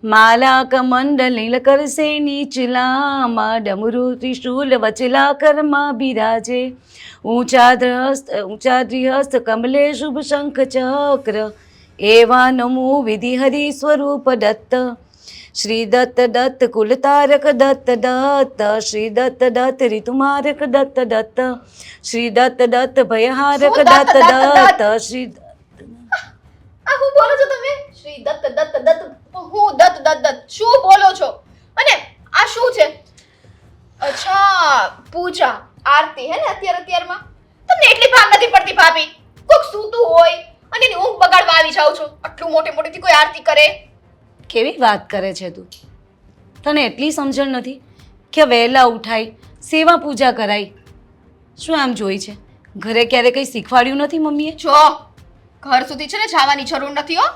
માલાકમંડલીલકરસેનિચલામાં ડમરુ ત્રિશૂલ વચલા Karma બિરાજે ઊંચાદ્રિહસ્ત કમલે શુભ શંખ ચક્ર એવા નમો વિધિ હરિ સ્વરૂપ દત્ત શ્રી દત્ત દત્ત કુલતારક દત્ત દત્ત શ્રી દત્ત દત્ત ઋતુમારક દત્ત દત્ત શ્રી દત્ત દત્ત ભયહારક દત્ત દત્ત શ્રી આ હું બોલો છો તમે? શ્રી દત્ત દત્ત દત્ત હું દત્ત દત્ત દત્ત શું બોલો છો? અને આ શું છે? અચ્છા પૂજા આરતી હે ને અત્યારમાં તમને એટલી ભાન નથી પડતી ભાભી? કોક સૂતું હોય અને એની ઊંઘ બગાડવા આવી જાવ છો. આટલું મોટેથી કોઈ આરતી કરે? કેવી વાત કરે છે તું? તને એટલી સમજણ નથી કે વહેલા ઉઠાય, સેવા પૂજા કરાય? શું આમ જોઈ છે? ઘરે ક્યારે કંઈ શીખવાડ્યું નથી મમ્મીએ? જો ઘર સુધી છે ને જવાની જરૂર નથી હો.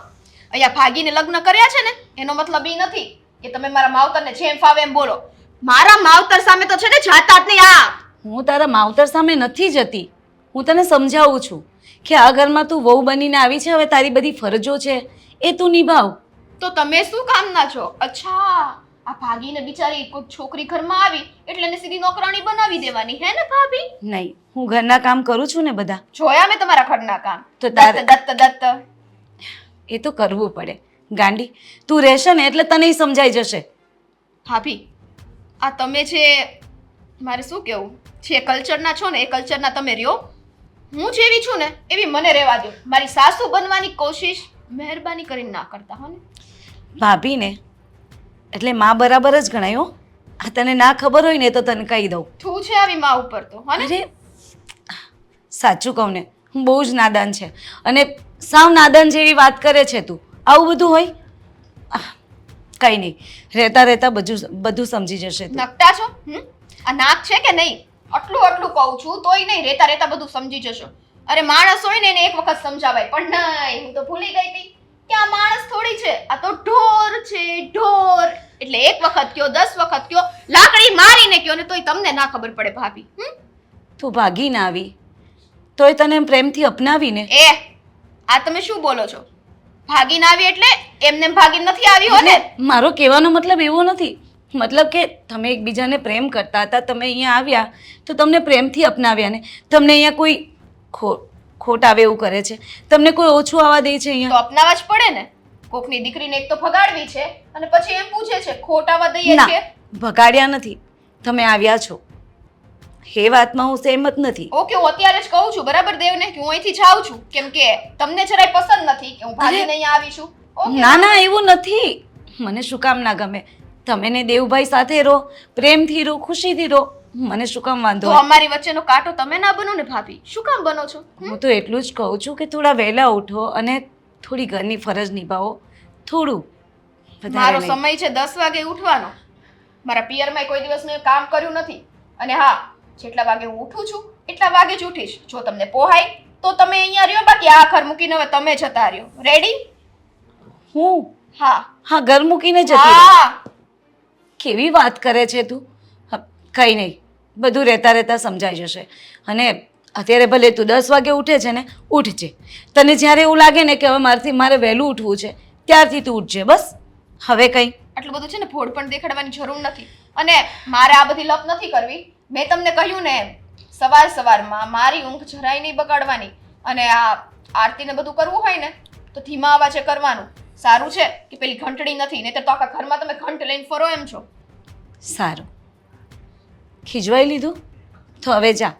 અહીંયા ભાગીને લગ્ન કર્યા છે ને એનો મતલબ એ નથી કે તમે મારા માવતરને જેમ ફાવે એમ બોલો. મારા માવતર સામે તો છે ને જાતા જ નહીં. આ હું તારા માવતર સામે નથી જતી. હું તને સમજાવું છું કે આ ઘરમાં તું વહુ બનીને આવી છે, હવે તારી બધી ફરજો છે એ તું નિભાવ. તો તમે શું કામના છો? અચ્છા આ ભાગીને બિચારી કોઈ છોકરી ઘરમાં આવી એટલે એને સીધી નોકરાણી બનાવી દેવાની હે ને ભાભી? નહીં, હું ઘરના કામ કરું છું ને બધા. જોયા મેં તમારા ઘરના કામ. તો દત્ત દત્ત દત્ત એ તો કરવું પડે ગાંડી. તું રહેશે ને એટલે તને સમજાઈ જશે. ભાભી આ તમે છે મારે શું કેવું જે કલ્ચરના છો ને એ કલ્ચરના તમે રહ્યો. હું જેવી છું ને એવી મને રહેવા દો. મારી સાસુ બનવાની કોશિશ મહેરબાની કરીને ના કરતા હો ને. ભાભીને એટલે માં બરાબર જ ગણાય હો. આ તને ના ખબર હોય ને તો તને કહી દઉં. તું છે આવી માં ઉપર તો હો ને. અરે સાચું કહું ને બહુ જ નાદાન છે અને સાવ નાદાન જેવી વાત કરે છે તું. આવું બધું હોય? કંઈ નહીં, રહેતા બધું સમજી જશે તું. નકટા છો? આ નાક છે કે નહીં? આટલું કહું છું તોય નહીં. રહેતા બધું સમજી જશો. અરે માણસ હોય ને એને એક વખત સમજાવાય પણ નહીં. હું તો ભૂલી ગઈ હતી કે આ માણસ થોડી છે, આ તો ઢોર છે ઢોર. એટલે એક વખત કયો 10 વખત કયો લાકડી મારીને કયો ને તોય તમને ના ખબર પડે ભાભી. તું ભાગીને આવી તોય તને પ્રેમથી અપનાવીને. એ આ તમે શું બોલો છો? ભાગીને આવી એટલે એમને ભાગીને નથી આવી હો ને? મારો કહેવાનો મતલબ એવો નથી. મતલબ કે તમે એકબીજાને પ્રેમ કરતા હતા, તમે અહીંયા આવ્યા તો તમને પ્રેમથી અપનાવ્યા ને તમને અહીંયા કોઈ ખોટ આવે એવું કરે છે, તમને કોઈ ઓછું આવવા દે છે તો અહીંયા? અપનાવવા જ પડે ને. કોકની દીકરીને એક તો ભગાડવી છે અને પછી એમ પૂછે છે ખોટ આવવા દઈએ ના, છે. ભગાડ્યા નથી, તમે આવ્યા છો એ વાતમાં હું સહેમત નથી. ઓકે હું અત્યારે જ કહું છું બરાબર દેવને કે હું અહીંથી જાઉં છું કેમ કે તમને જરાય પસંદ નથી કે હું ભાગીને અહીંયા આવી છું. ઓકે ના ના એવું નથી. મને શું કામ ના ગમે? તમે ને દેવભાઈ સાથે રહો, પ્રેમથી રહો, ખુશીથી રહો. મને શું કામ વાંધો? તો અમારી વચ્ચેનો કાંટો તમે ના બનો ને ભાભી. શું કામ બનો છો? હું તો એટલું જ કહું છું કે થોડા વહેલા ઉઠો અને થોડી ઘરની ફરજ નિભાવો. થોડું મારો વધારે નહીં. સમય છે 10 વાગે ઉઠવાનો. મારા પિયરમાં કોઈ દિવસ મેં કામ કર્યું નથી અને હા જેટલા વાગે હું ઉઠું છું એટલા વાગે જ ઉઠીશ. જો તમને પોહાય તો તમે અહીંયા રહ્યો, બાકી આ ઘર મૂકીને હવે તમે જતા રહ્યો. રેડી? હું હા હા ઘર મૂકીને જતી રહું? હા કેવી વાત કરે છે તું? કંઈ નહીં, બધું રહેતા સમજાઈ જશે. અને અત્યારે ભલે તું 10 વાગે ઉઠે છે ને, ઉઠજે. તને જ્યારે એવું લાગે ને કે હવે મારે વહેલું ઉઠવું છે ત્યારથી તું ઉઠજે. બસ હવે કંઈ આટલું બધું છે ને ભોળ પણ દેખાડવાની જરૂર નથી. અને મારે આ બધી લપ નથી કરવી. મેં તમને કહ્યું ને સવારમાં મારી ઊંઘ જરાય નહીં બગાડવાની. અને આ આરતીને બધું કરવું હોય ને તો ધીમા અવાજે કરવાનું. સારું છે કે પેલી ઘંટડી નથી, નહીં તો આખા ઘરમાં તમે ઘંટ લઈને ફરો એમ છો. સારું, ખીજવાઈ લીધું તો હવે જા.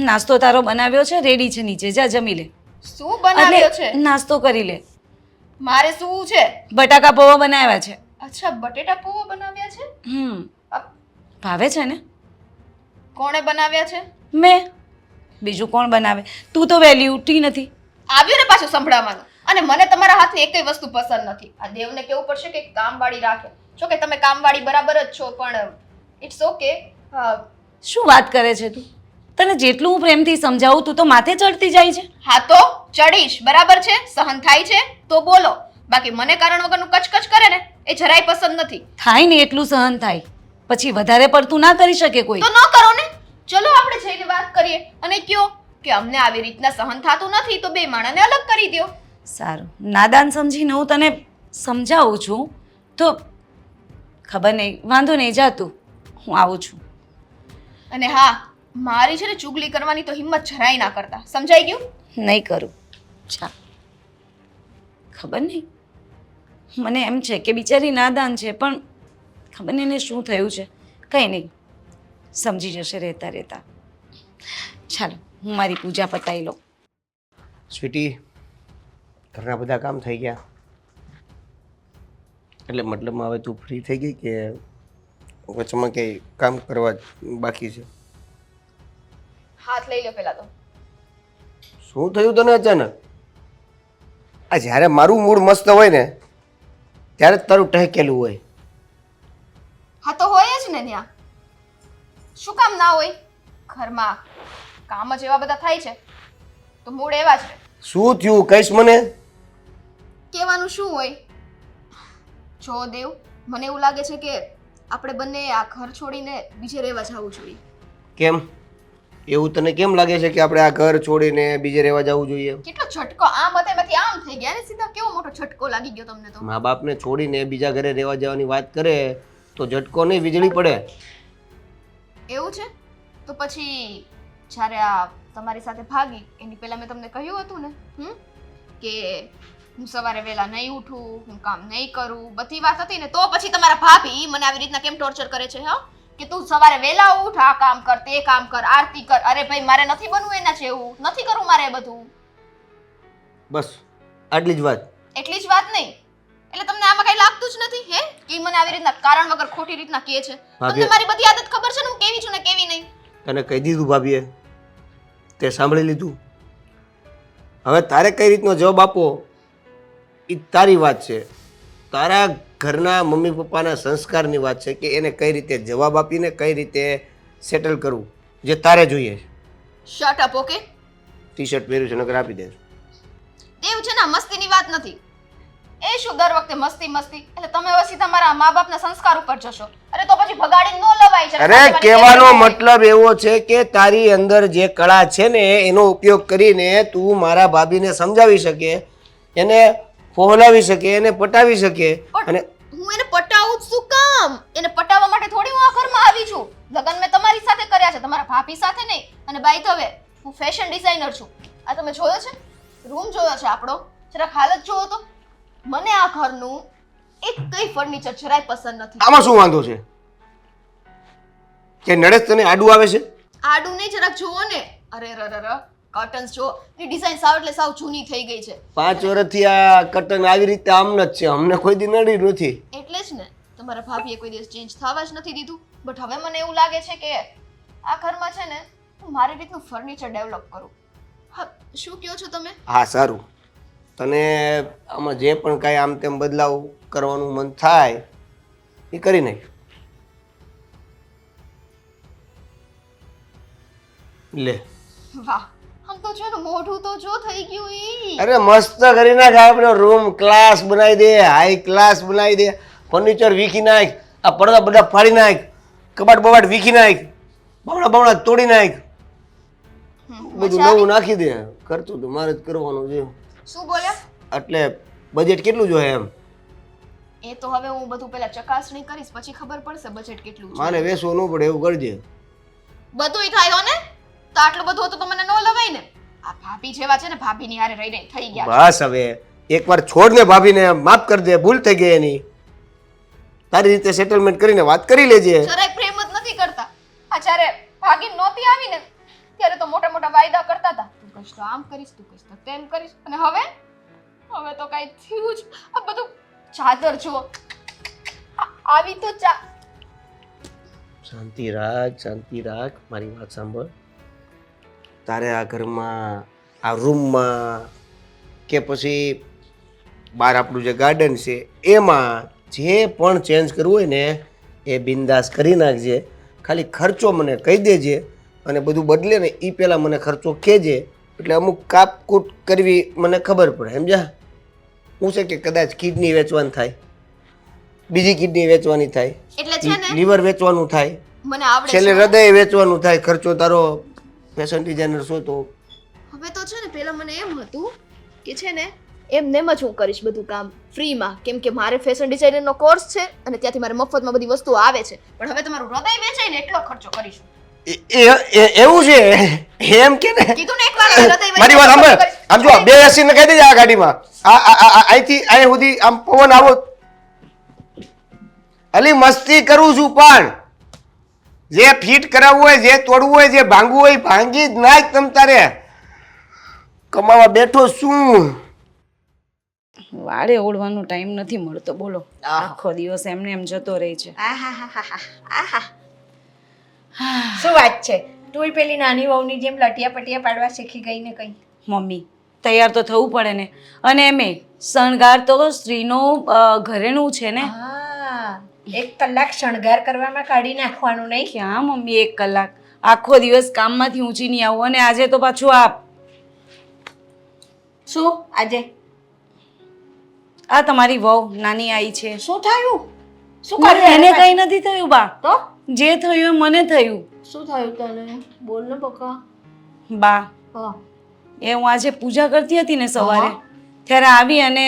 નાસ્તો તારો બનાવ્યો છે, રેડી છે, નીચે જા જમી લે. શું બનાવ્યો છે? નાસ્તો કરી લે. મારે શું છે? બટાકા પૌવા બનાવ્યા છે. અચ્છા બટેટા પૌવા બનાવ્યા છે? ભાવે છે ને? કોણે બનાવ્યા છે? મેં. બીજું કોણ બનાવે? તું તો વહેલી ઉઠી નથી. આવ્યું ને પાછું સંભળાવવાનું. અને મને તમારા હાથની એકેય વસ્તુ પસંદ નથી. આ દેવને કેવું પડશે કે કામવાળી રાખે. જો કે તમે કામવાળી બરાબર જ છો પણ ઇટ્સ ઓકે. શું વાત કરે છે તું? તને જેટલું હું પ્રેમથી સમજાવું તું તો માથે ચડતી જાય છે. હા તો ચડીશ, બરાબર છે. સહન થાય છે તો બોલો, બાકી મને કારણ વગરનું કચકચ કરે ને એ જરાય પસંદ નથી. થાય ને એટલું સહન થાય, પછી વધારે પડતું ના કરી શકે કોઈ. તો ન કરો ને. ચલો આપણે જઈને વાત કરીએ અને કયો કે અમને આવી રીતના સહન થતું નથી તો બે માણસને અલગ કરી દો. સારું, નાદાન સમજીને હું તને સમજાવું છું તો ખબર નહીં, વાંધો નહીં, જા તું, હું આવું છું. અને હા, મારી છે ને ચુગલી કરવાની તો હિંમત જરાય ના કરતા, સમજાઈ ગયું? નહીં કરું. જા. ખબર નહીં, મને એમ છે કે બિચારી નાદાન છે, પણ ખબર નહીં એને શું થયું છે. કંઈ નહીં, સમજી જશે રહેતા રહેતા. ચાલો, હું મારી પૂજા પતાવી લઉં. સ્વીટી, ઘરના બધા કામ થઈ ગયા? એટલે મતલબમાં હવે તું ફ્રી થઈ ગઈ કે વચમાં કંઈ કામ કરવા બાકી છે? હાથ લઈ લો પેલા તો. શું થયું તને અચાનક? આ જ્યારે મારું મૂડ મસ્ત હોય ને ત્યારે જ તારું ટહેકેલું હોય. હા તો હોય જ ને ત્યાં. શું કામ ના હોય? ઘરમાં કામ જ એવા બધા થાય છે તો મૂડ એવા જ રહે. શું થયું કહીશ મને? કહેવાનું શું હોય? જો દેવ, મને એવું લાગે છે કે આપણે બંને આ ઘર છોડીને બીજે રહેવા જવું જોઈએ. કેમ એવું તને કેમ લાગે છે કે આપણે આ ઘર છોડીને બીજે રહેવા જવું જોઈએ? કેટલો ઝટકો! આમ હતા એમાંથી આમ થઈ ગયા ને સીધા. કેવો મોટો ઝટકો લાગી ગયો તમને તો. મા બાપને છોડીને બીજા ઘરે રહેવા જવાની વાત કરે તો ઝટકો નહીં, વીજળી પડે. એવું છે? તો પછી જ્યારે આ તમારી સાથે ભાગી એની પહેલા મેં તમને કહ્યું હતું ને કે હું સવારે વહેલા નહીં ઉઠું, હું કામ નહીં કરું, બધી વાત હતી ને, તો પછી તમારા ભાભી મને આવી રીતના કેમ ટોર્ચર કરે છે? હા, કે તું સવારે વહેલા ઉઠ, આ કામ કર, તે કામ કર, આરતી કર. અરે ભાઈ, મારે નથી બનવું એના જેવું, નથી કરવું મારે બધું. બસ આટલી જ વાત? એટલી જ વાત નહીં એટલે તમને આમાં કઈ લાગતું જ નથી હે કે મને આવી રીતના કારણ વગર ખોટી રીતના કહે છે? તમને મારી બધી આદત ખબર છે ને, હું કેવી છું ને કેવી નહીં. તને કહી દીધું ભાભીએ, તે સાંભળી લીધું. હવે તારે કઈ રીતનો જવાબ આપવો એ તારી વાત છે, તારા ઘરના મમ્મી પપ્પાના સંસ્કારની વાત છે કે એને કઈ રીતે જવાબ આપીને કઈ રીતે સેટલ કરવું જે તારે જોઈએ. Shut up. Okay, T shirt પહેર્યું છે નકર આપી દે. દેવ છે ને, મસ્તીની વાત નથી. એ શું દર વખતે મસ્તી મસ્તી? એટલે તમે હવે સીધા મારા મા બાપના સંસ્કાર ઉપર જશો. અરે તો પછી ભગાડી ન લવાય છે. અરે કહેવાનો મતલબ એવો છે કે તારી અંદર જે કળા છે ને એનો ઉપયોગ કરીને તું મારા ભાભીને સમજાવી શકે, એને ફોહલાવી શકે, એને પટાવી શકે. અને હું એને પટાવું શું કામ? એને પટાવવા માટે થોડી હું આ ઘરમાં આવી છું. લગન મેં તમારી સાથે કર્યા છે, તમારા ભાભી સાથે નહીં. અને બાય ધ વે, હું ફેશન ડિઝાઇનર છું. આ તમે જોયો છે? રૂમ જોયો છે આપણો? જરાક હાલત જોવો તો. મને આ ઘરનું એક કઈ ફર્નિચર જરાય પસંદ નથી. આમાં શું વાંધો છે કે નડેશ તને આડું આવે છે? આડું નહીં, જરાક જોવો ને. અરે રર કર્ટન્સ જો, ની ડિઝાઇન સાવ એટલે સાવ જૂની થઈ ગઈ છે. 5 વર્ષથી આ કર્ટન આવી રીતે આમ જ છે, અમને કોઈ દી નડી નથી. એટલે જ ને તમારા ભાભીએ કોઈ દિવસ ચેન્જ થવા જ નથી દીધું. બટ હવે મને એવું લાગે છે કે આ ઘરમાં છે ને હું મારી રીતનું ફર્નિચર ડેવલપ કરું. હા, શું કહો છો તમે? હા સારું, તને આમાં જે પણ કાંઈ આમ તેમ બદલાવ કરવાનું મન થાય એ કરી નાખ. લે વાહ, આમ તો છે ને મોઢું તો જો થઈ ગયું ઈ. અરે મસ્ત કરી નાખ, આપણો રૂમ ક્લાસ બનાવી દે, હાઈ ક્લાસ બનાવી દે, ફર્નિચર વીખી નાખ, આ પડદા બધા ફાડી નાખ, કબાટ બબાટ વીખી નાખ, બાવડા બાવડા તોડી નાખ, બધું નવું નાખી દે. ખર્ચું તો મારે જ કરવાનું છે. શું બોલ્યા? એટલે બજેટ કેટલું જોઈએ એમ? એ તો હવે હું બધું પહેલા ચકાસણી કરીશ, પછી ખબર પડશે બજેટ કેટલું છે. મારે વેસવું ન પડે એવું કરજે. બધુંય થાય હો ને, તો આટલું બધું હતું તો મને ન લવાય ને. આ ભાભી જેવા છે ને, ભાભીની હારે રહી રહી થઈ ગયા. બસ હવે એકવાર છોડ ને, ભાભીને માફ કરી દે, ભૂલ થઈ ગઈ એની. તારી રીતે સેટલમેન્ટ કરીને વાત કરી લેજે. જરાય પ્રેમ જ નથી કરતા. આ જ્યારે ભાગી નહોતી આવી ને ત્યારે તો મોટા મોટા વાયદા કરતા હતા, તું કહીશ તો આમ કરીશ, તું કહીશ તો તેમ કરીશ. અને હવે હવે તો કાંઈ થયું જ. આ બધું ચાદર જુઓ, આવી તો શાંતિ રાખ, શાંતિ રાખ, મારી વાત સાંભળ. તારે આ ઘરમાં, આ રૂમમાં કે પછી બહાર આપણું જે ગાર્ડન છે એમાં જે પણ ચેન્જ કરવું હોય ને એ બિંદાસ કરી નાખજે. ખાલી ખર્ચો મને કહી દેજે અને બધું બદલે ને એ પહેલાં મને ખર્ચો કહેજે, એટલે અમુક કાપકૂટ કરવી મને ખબર પડે. સમજા? હું છે કે કદાચ કિડની વેચવાની થાય, બીજી કિડની વેચવાની થાય, એટલે છે ને લીવર વેચવાનું થાય, મને આવડે છેલ્લે છે. હૃદય વેચવાનું થાય. ખર્ચો તારો ફેશન ડિઝાઇનર છો તો હવે તો છે ને પેલા મને એમ હતું કે છે ને એમને જ હું કરીશ બધું કામ ફ્રીમાં, કેમ કે મારે ફેશન ડિઝાઇનરનો કોર્સ છે અને ત્યાંથી મારે મફતમાં બધી વસ્તુઓ આવે છે. પણ હવે તમારું હૃદય વેચાય ને એટલો ખર્ચો કરીશું. એવું છે એમ કે ને કીધું ને એકવાર હૃદય વેચાય મારી વાત એટલો સાંભળ. ખર્ચો કરીશ. આમ જો 82 ને કહી દેજે આ ગાડીમાં અહીંથી અહીં સુધી આમ પવન આવો. અલી મસ્તી કરું છું પણ જે ફિટ કરાવવું હોય, જે તોડવું હોય, જે ભાંગવું હોય ભાંગી જ નાખ. તમ તારે કમાવા બેઠો શું? વાળે ઓળવાનો ટાઈમ નથી મળતો બોલો. આખો દિવસ એમને એમ જતો રહે છે. આહા શું વાત છે, તુંય પેલી નાની વહુની જેમ લટિયા પટિયા પાડવા શીખી ગઈ ને કઈ? મમ્મી તૈયાર તો થવું પડે ને, અને એમે શણગાર તો સ્ત્રીનો ઘરેણું છે ને. હા, 1 કલાક શણગાર કરવામાં કાઢી નાખવાનું નહીં? ક્યાં મમ્મી 1 કલાક, આખો દિવસ કામમાંથી ઊંચી નહીં આવું, અને આજે તો પાછું શું આજે આ તમારી વહુ નાની આવી છે. શું થયું? શું મને કર્યું એને એને? કઈ નથી થયું બા, તો જે થયું એ મને થયું. શું થયું તને? બોલ ને બકા. બા હા એ હું આજે પૂજા કરતી હતી ને સવારે, હા. ત્યારે આવી અને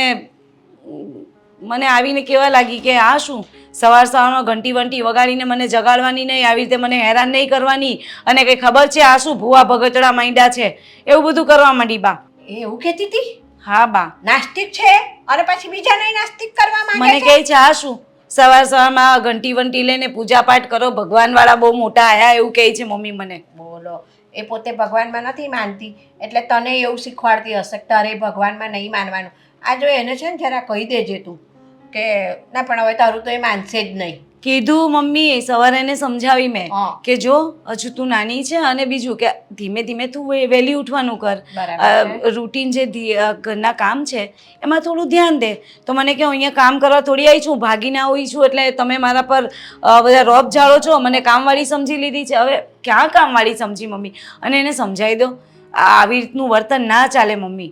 મને આવીને કેવા લાગી કે આ શું સવારમાં ઘંટી વંટી વગાડીને મને જગાડવાની નહીં, આવી રીતે મને હેરાન નહીં કરવાની, અને કઈ ખબર છે આ શું ભૂવા ભગતડા માંડ્યા છે, એવું બધું કરવા માંડી બા. એ એવું કહેતી હતી? હા બા, નાસ્તિક છે અને પછી બીજાને નાસ્તિક કરવા મને માંગે છે? કહે છે આ શું સવારમાં ઘંટી વંટી લઈને પૂજા પાઠ કરો, ભગવાન વાળા બહુ મોટા આયા, એવું કહે છે મમ્મી મને. બોલો, એ પોતે ભગવાનમાં નથી માનતી એટલે તને એવું શીખવાડતી હશે કે તારે ભગવાનમાં નહીં માનવાનું. આ જો એને છે ને જરા કહી દેજે તું કે ના પણ હવે તારું તો એ માનશે જ નહીં. કીધું મમ્મી, સવારે એને સમજાવી મેં હા. કે જો હજુ તું નાની છે, અને બીજું કે ધીમે ધીમે તું વહેલી ઉઠવાનું કર, બરાબર રૂટીન જે ઘરના કામ છે એમાં થોડું ધ્યાન દે. તો મને કે હું અહીંયા કામ કરવા થોડી આવી છું, ભાગીને આવી છું, એટલે તમે મારા પર બધા રોબ ઝાડો છો, મને કામવાળી સમજી લીધી છે. હવે ક્યાં કામવાળી સમજી મમ્મી, અને એને સમજાવી દો આવી રીતનું વર્તન ના ચાલે મમ્મી.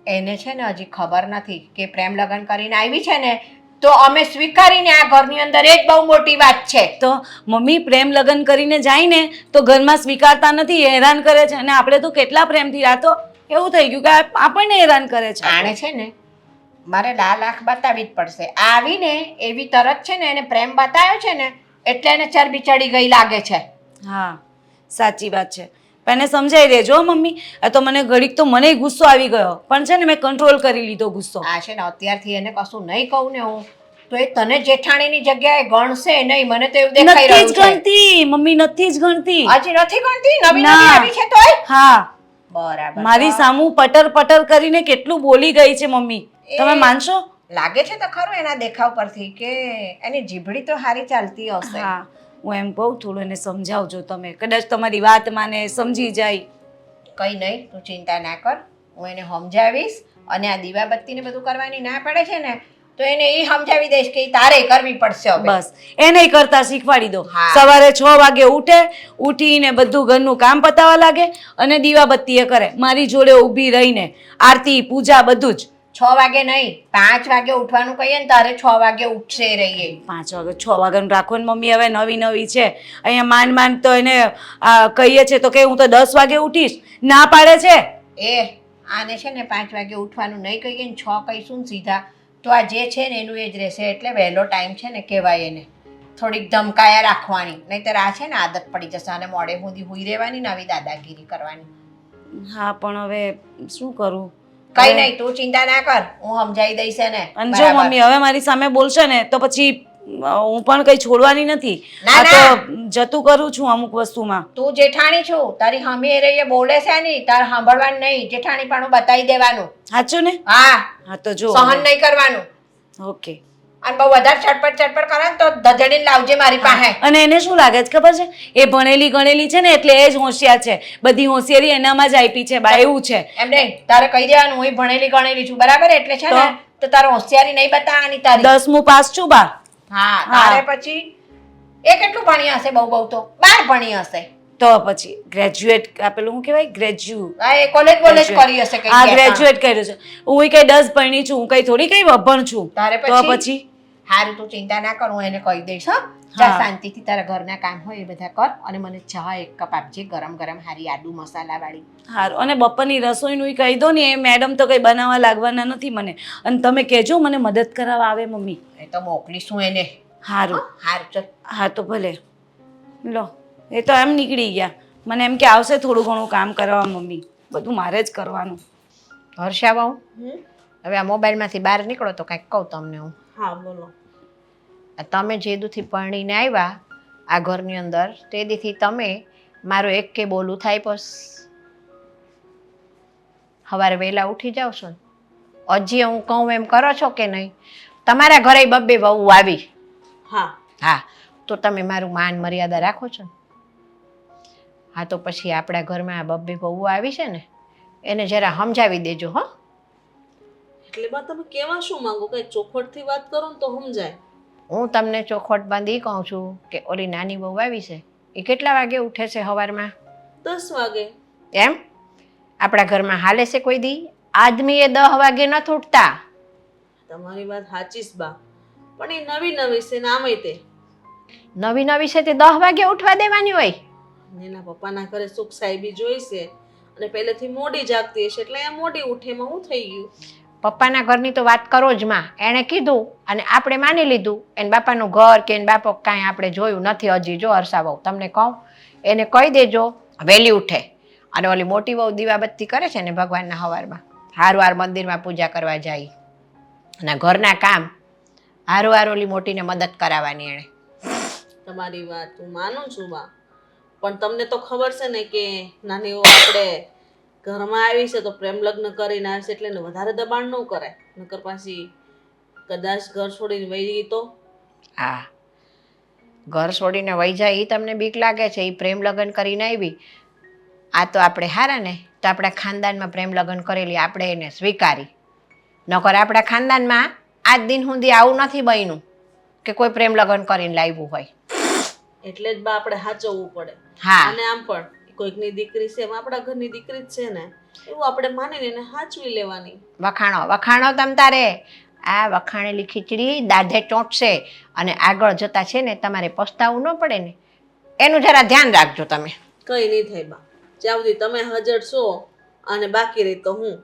એને છે ને હજી ખબર નથી કે પ્રેમ લગ્ન કરીને આવી છે ને તો અમે સ્વીકારીને આ ઘરની અંદર એ જ બહુ મોટી વાત છે. તો મમ્મી પ્રેમ લગ્ન કરીને જાય ને તો ઘરમાં સ્વીકારતા નથી, હેરાન કરે છે, અને આપણે તો કેટલા પ્રેમથી રાતો એવું થઈ ગયું કે આપણને હેરાન કરે છે. આણે છે ને મારે લાલ આંખ બતાવવી જ પડશે. આવીને એવી તરત છે ને એને પ્રેમ બતાવ્યો છે ને એટલે એને ચરબી ચડી ગઈ લાગે છે. હા સાચી વાત છે, પણ એને સમજાવી દેજો મમ્મી. આ તો મને ઘડીક તો મને ગુસ્સો આવી ગયો, પણ છે ને મેં કંટ્રોલ કરી લીધો ગુસ્સો. આ છે ને અત્યારથી એને કશું નહીં કહું ને હું તો એ તને જેઠાણીની જગ્યાએ ગણશે નહીં. મને તો એવું દેખાઈ નથી રહ્યું જ છે. ગણતી મમ્મી, નથી જ ગણતી. હજી નથી ગણતી? નવી ના. નવી આવી છે તોય? હા, બરાબર. મારી સામું પટર પટર કરીને કેટલું બોલી ગઈ છે મમ્મી, તમે માનશો? લાગે છે તો ખરું એના દેખાવ પરથી કે એની જીભડી તો સારી ચાલતી હશે. હા, હું એમ કહું થોડું એને સમજાવજો તમે, કદાચ તમારી વાત માને, સમજી જાય. કઈ નહીં, તું ચિંતા ના કર, હું એને સમજાવીશ. અને આ દીવાબત્તીને બધું કરવાની ના પડે છે ને તો એને એ સમજાવી દઈશ કે ઈ તારે કરવી પડશે હવે. બસ એને કરતા શીખવાડી દો. હા. સવારે 6 વાગે ઉઠે, ઉઠીને બધું ઘરનું કામ પતાવવા લાગે, અને દીવાબત્તી એ કરે મારી જોડે ઊભી રહીને, આરતી પૂજા બધું જ. 6 વાગે નહીં, 5 વાગે ઉઠવાનું કહીએ ને તારે 6 વાગે ઉઠશે રહીએ. 5 વાગે 6 વાગ્યાનું રાખો ને મમ્મી, હવે નવી નવી છે અહીંયા, માંડ માંડ તો એને કહીએ છે તો કે હું તો 10 વાગે ઉઠીશ, ના પાડે છે. એ આને છે ને 5 વાગે ઉઠવાનું નહીં કહીએ ને 6 કહીશું ને સીધા તો આ જે છે ને એનું એ જ રહેશે. એટલે વહેલો ટાઈમ છે ને કહેવાય એને, થોડીક ધમકાયા રાખવાની, નહીંતર આ છે ને આદત પડી જશે અને મોડે સુધી હુઈ રહેવાની, નવી દાદાગીરી કરવાની. હા પણ હવે શું કરું? કઈ નહીં, તું ચિંતા ના કર, હું સમજાવી દઈશ એને. અને જો બરાબર. મમ્મી હવે મારી સામે બોલશે ને તો પછી હું પણ કઈ છોડવાની નથી. ના, આ ના. તો જતું કરું છું અમુક વસ્તુમાં. તું જેઠાણી છું, તારી સામે એ રહીએ બોલે છે નહીં, તારે સાંભળવાનું નહીં, જેઠાણી પણ બતાવી દેવાનું. સાચું ને? હા, હા તો જો સહન નહીં કરવાનું. ઓકે. અને બહુ વધારે ચટપટ કરે ને તો ધધડીને લાવજે મારી પાસે. અને એને શું લાગે છે ખબર છે, એ ભણેલી ગણેલી છે ને એટલે એ જ હોશિયાર છે, બધી હોશિયારી એનામાં જ આપી છે બા, એવું છે. એમ નહીં, તારે કહી દેવાનું હું ભણેલી ગણેલી છું, બરાબર? એટલે છે ને તો તારે હોશિયારી નહીં બતાવવાની તારી. 10મું પાસ છું બા. હા, તારે પછી એ કેટલું ભણી હશે? બહુ બહુ તો 12 ભણી હશે. તો પછી ગ્રેજ્યુએટ પેલું શું કહેવાય, ગ્રેજ્યુએટ. હા, એ કોલેજ કરી હશે કઈ. હા ગ્રેજ્યુએટ કર્યું છે. હું કઈ 10 ભણી છું, હું કઈ થોડી કઈ અભણ છું. તારે તો પછી હારું તું ચિંતા ના કર, હું એને કહી દઈશ. હો જા હા. શાંતિથી તારા ઘરના કામ હોય એ બધા કર અને મને ચા એક કપ આપજે, ગરમ ગરમ હારી આદુ મસાલા વાળી. સારું. અને બપોરની રસોઈનું કહી દો ને, એ મેડમ તો કંઈ બનાવવા લાગવાના નથી મને. અને તમે કહેજો મને મદદ કરાવવા આવે મમ્મી. એ તો મોકલીશું એને. સારું. હારું ચલ. હા તો ભલે. લો, એ તો એમ નીકળી ગયા. મને એમ કે આવશે થોડું ઘણું કામ કરવા મમ્મી. બધું મારે જ કરવાનું. હર્ષા બહુ હવે આ મોબાઈલમાંથી બહાર નીકળો તો કાંઈક કહું તમને હું. હા બોલો. તમે જે દુથી પરણીને આવ્યા આ ઘરની અંદર તે દીથી તમે મારો એક કે બોલું થાય બસ. સવારે વહેલા ઉઠી જાવ છો ને, હજી હું કહું એમ કરો છો કે નહીં? તમારા ઘરે બબ્બે વહુ આવી. હા હા તો તમે મારું માન મર્યાદા રાખો છો ને? હા તો પછી આપણા ઘરમાં આ બબ્બે વહુ આવી છે ને એને જરા સમજાવી દેજો. હો એટલે બા તમે કેવા શું માંગો? કઈ ચોખવટથી વાત કરો ને તો સમજાય. હું તમને ચોખવટ બાંધી કહું છું કે ઓલી નાની વહુ આવી છે એ કેટલા વાગે ઉઠે છે સવારમાં? 10 વાગે. એમ આપણા ઘરમાં હાલે છે કોઈ દી આદમી એ 10 વાગે નથી ઉઠતા? તમારી વાત સાચી જ બા, પણ એ નવી નવી છે ને આમેય તે નવી નવી છે તે 10 વાગે ઉઠવા દેવાની હોય? અને એના પપ્પાના ઘરે સુખ સાહેબી જોઈ છે અને પહેલેથી મોડી જાગતી હશે એટલે એ મોડી ઉઠે, એમાં હું થઈ ગયું? પપ્પાના ઘરની તો વાત કરો જ માં. એણે કીધું અને આપણે માની લીધું. એને બાપાનું ઘર કે એને બાપો કાંઈ આપણે જોયું નથી હજી. જો હર્ષા વહુ તમને કહું, એને કહી દેજો વહેલી ઉઠે. અને ઓલી મોટી વહુ દીવાબત્તી કરે છે ને ભગવાનના હવારમાં, હારું હાર મંદિરમાં પૂજા કરવા જાય અને ઘરના કામ હારું હાર ઓલી મોટીને મદદ કરાવવાની એણે. તમારી વાત હું માનું છું બા, પણ તમને તો ખબર છે ને કે નાની વહુ આપણે ઘરમાં આવી છે તો પ્રેમ લગ્ન કરીને આવી છે એટલે એને વધારે દબાણ ન કરાય, નકર પાછી કદાચ ઘર છોડીને વહી ગઈ તો? હા ઘર છોડીને વહી જાય એ તમને બીક લાગે છે? એ પ્રેમ લગ્ન કરીને આવી. આ તો આપણે હારા ને તો આપણા ખાનદાનમાં પ્રેમ લગ્ન કરેલી આપણે એને સ્વીકારી. નકર આપણા ખાનદાનમાં આજ દિન સુધી આવું નથી બન્યું કે કોઈ પ્રેમ લગ્ન કરીને લાવ્યું હોય. એટલે જ બા આપણે સાચવવું પડે. હા અને આમ પણ કોઈકની દીકરી છે એમ આપણા ઘરની દીકરી જ છે ને, એવું આપણે માનીને એને સાચવી લેવાની. વખાણો વખાણો તમ તારે. આ વખાણેલી ખીચડી દાઢે ચોંટશે અને આગળ જતા છે ને તમારે પસ્તાવું ન પડે ને એનું જરા ધ્યાન રાખજો તમે. કઈ નહીં થાય બા, જ્યાં સુધી તમે હાજર છો અને બાકી રહી તો હું.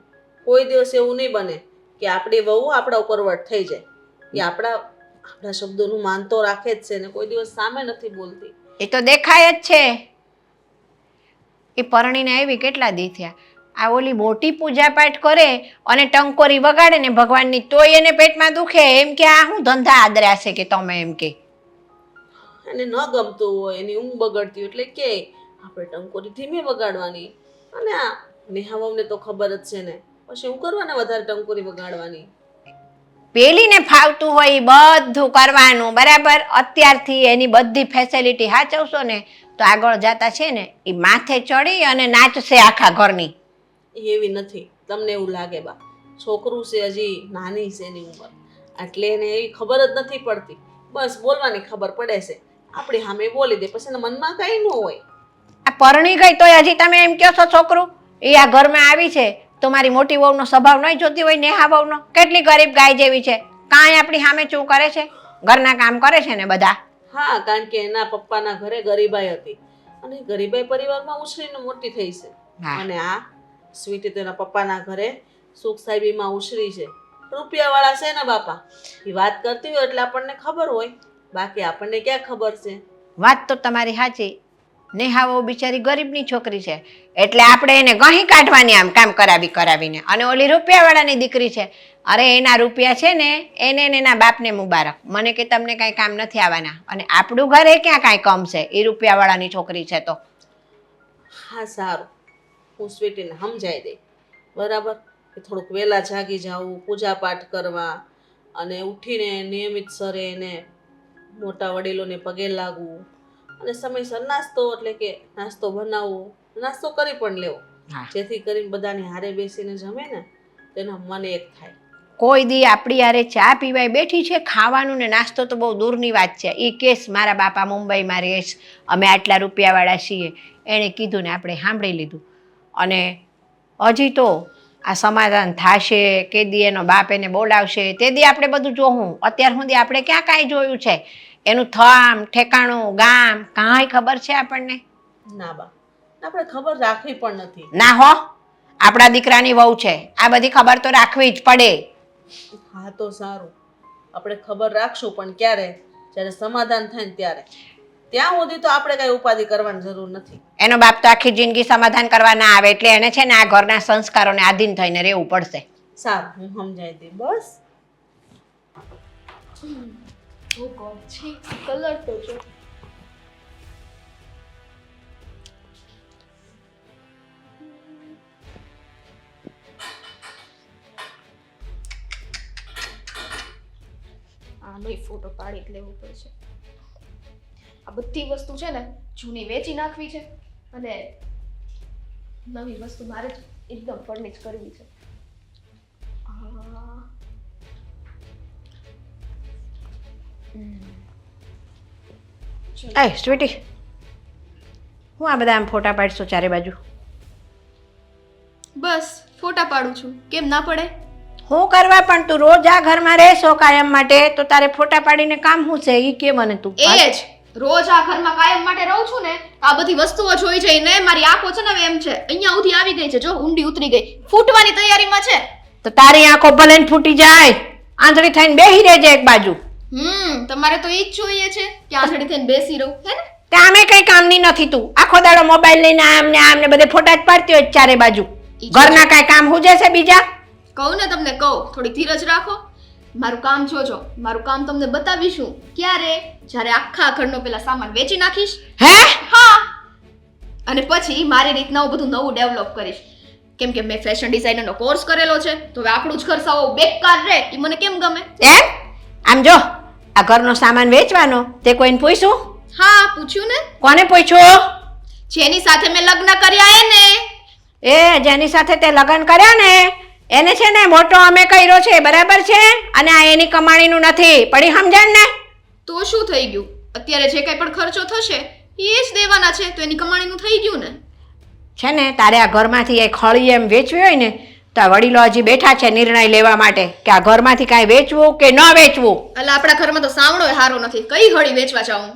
કોઈ દિવસ એવું નહીં બને કે આપણી વહુ આપણા ઉપર વટ થઈ જાય. એ આપણા શબ્દોનું માન તો રાખે જ છે ને, કોઈ દિવસ સામે નથી બોલતી. એ તો દેખાય જ છે. એ પરણીને આવી કેટલા દી થયા, આ ઓલી મોટી પૂજા પાઠ કરે અને ટંકોરી વગાડે ને ભગવાનની તોય એને પેટમાં દુખે. એમ કે આ શું ધંધા આદર્યા છે કે તમે? એમ કે એને ન ગમતું હોય, એની ઊંઘ બગડતી હોય એટલે કે આપણે ટંકોરી ધીમે વગાડવાની. અને આ નેહા વહુને તો ખબર જ છે ને, પછી હું કરવાના વધારે ટંકોરી વગાડવાની? પેલીને ફાવતું હોય એ બધું કરવાનું બરાબર. અત્યારથી એની બધી ફેસિલિટી સાચવશો ને તો આગળ જતા છે ને એ માથે ચડી અને નાચશે આખા ઘરની. એવી નથી, તમને એવું લાગે બા. છોકરું છે હજી નાની છે એની ઉંમર, એટલે એને એવી ખબર જ નથી પડતી. બસ બોલવાની ખબર પડે છે, આપણી સામે બોલી દે, પછી એના મનમાં કઈ ન હોય. આ પરણી ગઈ તોય હજી તમે એમ કહો છો છોકરું એ આ ઘરમાં આવી છે તો મારી મોટી વહુનો સ્વભાવ નહીં જોતી હોય? નેહા વહુનો કેટલી ગરીબ ગાય જેવી છે, કાંઈ આપણી સામે શું કરે છે? ઘરના કામ કરે છે ને બધા. હા, કારણ કે એના પપ્પાના ઘરે ગરીબાઈ હતી અને ગરીબાઈ પરિવારમાં ઉછરીને મોટી થઈ છે. હા. અને આ સ્વીટી તેના પપ્પાના ઘરે સુખ સાહેબીમાં ઉછરી છે. રૂપિયાવાળા છે ને બાપા, એ વાત કરતી હોય એટલે આપણને ખબર હોય, બાકી આપણને ક્યાં ખબર છે? વાત તો તમારી સાચી. નેહા વહુ બિચારી ગરીબની છોકરી છે એટલે આપણે એને ગહીં કાઢવાની આમ કામ કરાવીને. અને ઓલી રૂપિયાવાળાની દીકરી છે, અરે એના રૂપિયા છે ને એને ને એના બાપને મુબારક. મને કે તમને કાંઈ કામ નથી આવવાના. અને આપણું ઘર એ ક્યાં કાંઈ કમ છે એ રૂપિયાવાળાની છોકરી છે તો? હા સારું, હું સ્વીટીને સમજાઈ દઈ બરાબર કે થોડુંક વહેલા જાગી જાવું, પૂજા પાઠ કરવા અને ઉઠીને નિયમિત એને મોટા વડીલોને પગે લાગવું અને સમયસર નાસ્તો એટલે કે નાસ્તો બનાવવો, નાસ્તો કરી પણ લેવો, હા. જેથી કરીને બધાની હારે બેસીને જમે ને તેનો મન એક થાય. કોઈ દી આપણી હારે ચા પીવાય બેઠી છે? ખાવાનું ને નાસ્તો તો બહુ દૂરની વાત છે. એ કેસ મારા બાપા મુંબઈમાં રહેશ, અમે આટલા રૂપિયાવાળા છીએ, એણે કીધું ને આપણે સાંભળી લીધું. અને હજી તો આ સમાધાન થશે, કે દી એનો બાપ એને બોલાવશે, તે દી આપણે બધું જોવું. અત્યાર સુધી આપણે ક્યાં કાંઈ જોયું છે? એનું થામ ઠેકાણું ગામ કાંઈ ખબર છે આપણને? ના બા, આપણે ખબર રાખવી પણ નથી. ના હો, આપણા દીકરાની વહુ છે, આ બધી ખબર તો રાખવી જ પડે. હા તો સારું, આપણે ખબર રાખશું, પણ ક્યારે? જ્યારે સમાધાન થાય ને ત્યારે. ત્યાં સુધી તો આપણે કઈ ઉપાધિ કરવાની જરૂર નથી. એનો બાપ તો આખી જિંદગી સમાધાન કરવા ના આવે, એટલે એને છે ને આ ઘરના સંસ્કારોને આધીન થઈને રહેવું પડશે. સારું, હું સમજાઈ દઈ. બસ ઓ ગોડ, છી કલર તો જો. આનોય ફોટો પાડી જ લેવો પડશે. આ બધી વસ્તુ છે ને જૂની વેચી નાખવી છે અને નવી વસ્તુ મારે જ એકદમ ફર્નિશ કરવી છે. એ સ્વીટી, હું આ બધા આમ ફોટા પાડશું ચારે બાજુ? બસ ફોટા પાડું છું, કેમ ના પડે? હું કરવા? પણ તું રોજ આ ઘરમાં રહેશો કાયમ માટે, તો તારે ફોટા પાડીને કામ શું છે ઈ કે મને તું. એ જ રોજ આ ઘરમાં કાયમ માટે રહું છું ને, આ બધી વસ્તુઓ જોઈ જઈને મારી આંખો છે ને એમ છે અહીંયા સુધી આવી ગઈ છે, જો ઊંડી ઉતરી ગઈ, ફૂટવાની તૈયારીમાં છે. તો તારી આંખો ભલે ને ફૂટી જાય, આંધળી થઈને બેહી રહેજે એક બાજુ. તમારે તો ઈ જ જોઈએ છે કે આંધળી થઈને બેસી રહું, હે ને? કામે કઈ કામની નથી તું, આખો દાડો મોબાઈલ લઈને આમ ને બધે ફોટા જ પાડતી હોય ચારે બાજુ. ઘરના કાંઈ કામ હું જશે બીજા? કહું ને તમને, કહું થોડી ધીરજ રાખો. મારું કામ જોજો, મારું કામ તમને બતાવીશું. ક્યારે? જ્યારે આખા ઘરનો પેલા સામાન વેચી નાખીશ. હે? હા, અને પછી મારી રીતના હું બધું નવું ડેવલપ કરીશ. કેમ કે મેં ફેશન ડિઝાઇનરનો કોર્સ કરેલો છે, તો હવે આપણું જ ઘર સાવ બેકાર રહે એ મને કેમ ગમે? એમ? આમ જો, આ ઘરનો સામાન વેચવાનો તે કોઈને પૂછ્યું? હા, પૂછ્યું ને. કોને પૂછ્યું? જેની સાથે મેં લગ્ન કર્યા એને. એ જેની સાથે તે લગ્ન કર્યા ને એને છે ને મોટો અમે કર્યો છે, બરાબર છે? અને આ એની કમાણીનું નથી, પડી સમજણ ને? તો શું થઈ ગયું? અત્યારે જે કઈ પણ ખર્ચો થશે એ જ દેવાના છે, તો એની કમાણીનું થઈ ગયું ને. છે ને તારે આ ઘરમાંથી એક ખળી એમ વેચવી હોય ને, તો આ વડીલો હજી બેઠા છે નિર્ણય લેવા માટે કે આ ઘરમાંથી કાંઈ વેચવું કે ન વેચવું. એટલે આપણા ઘરમાં તો સાવણો હારો નથી, કઈ હળી વેચવા જાઉં?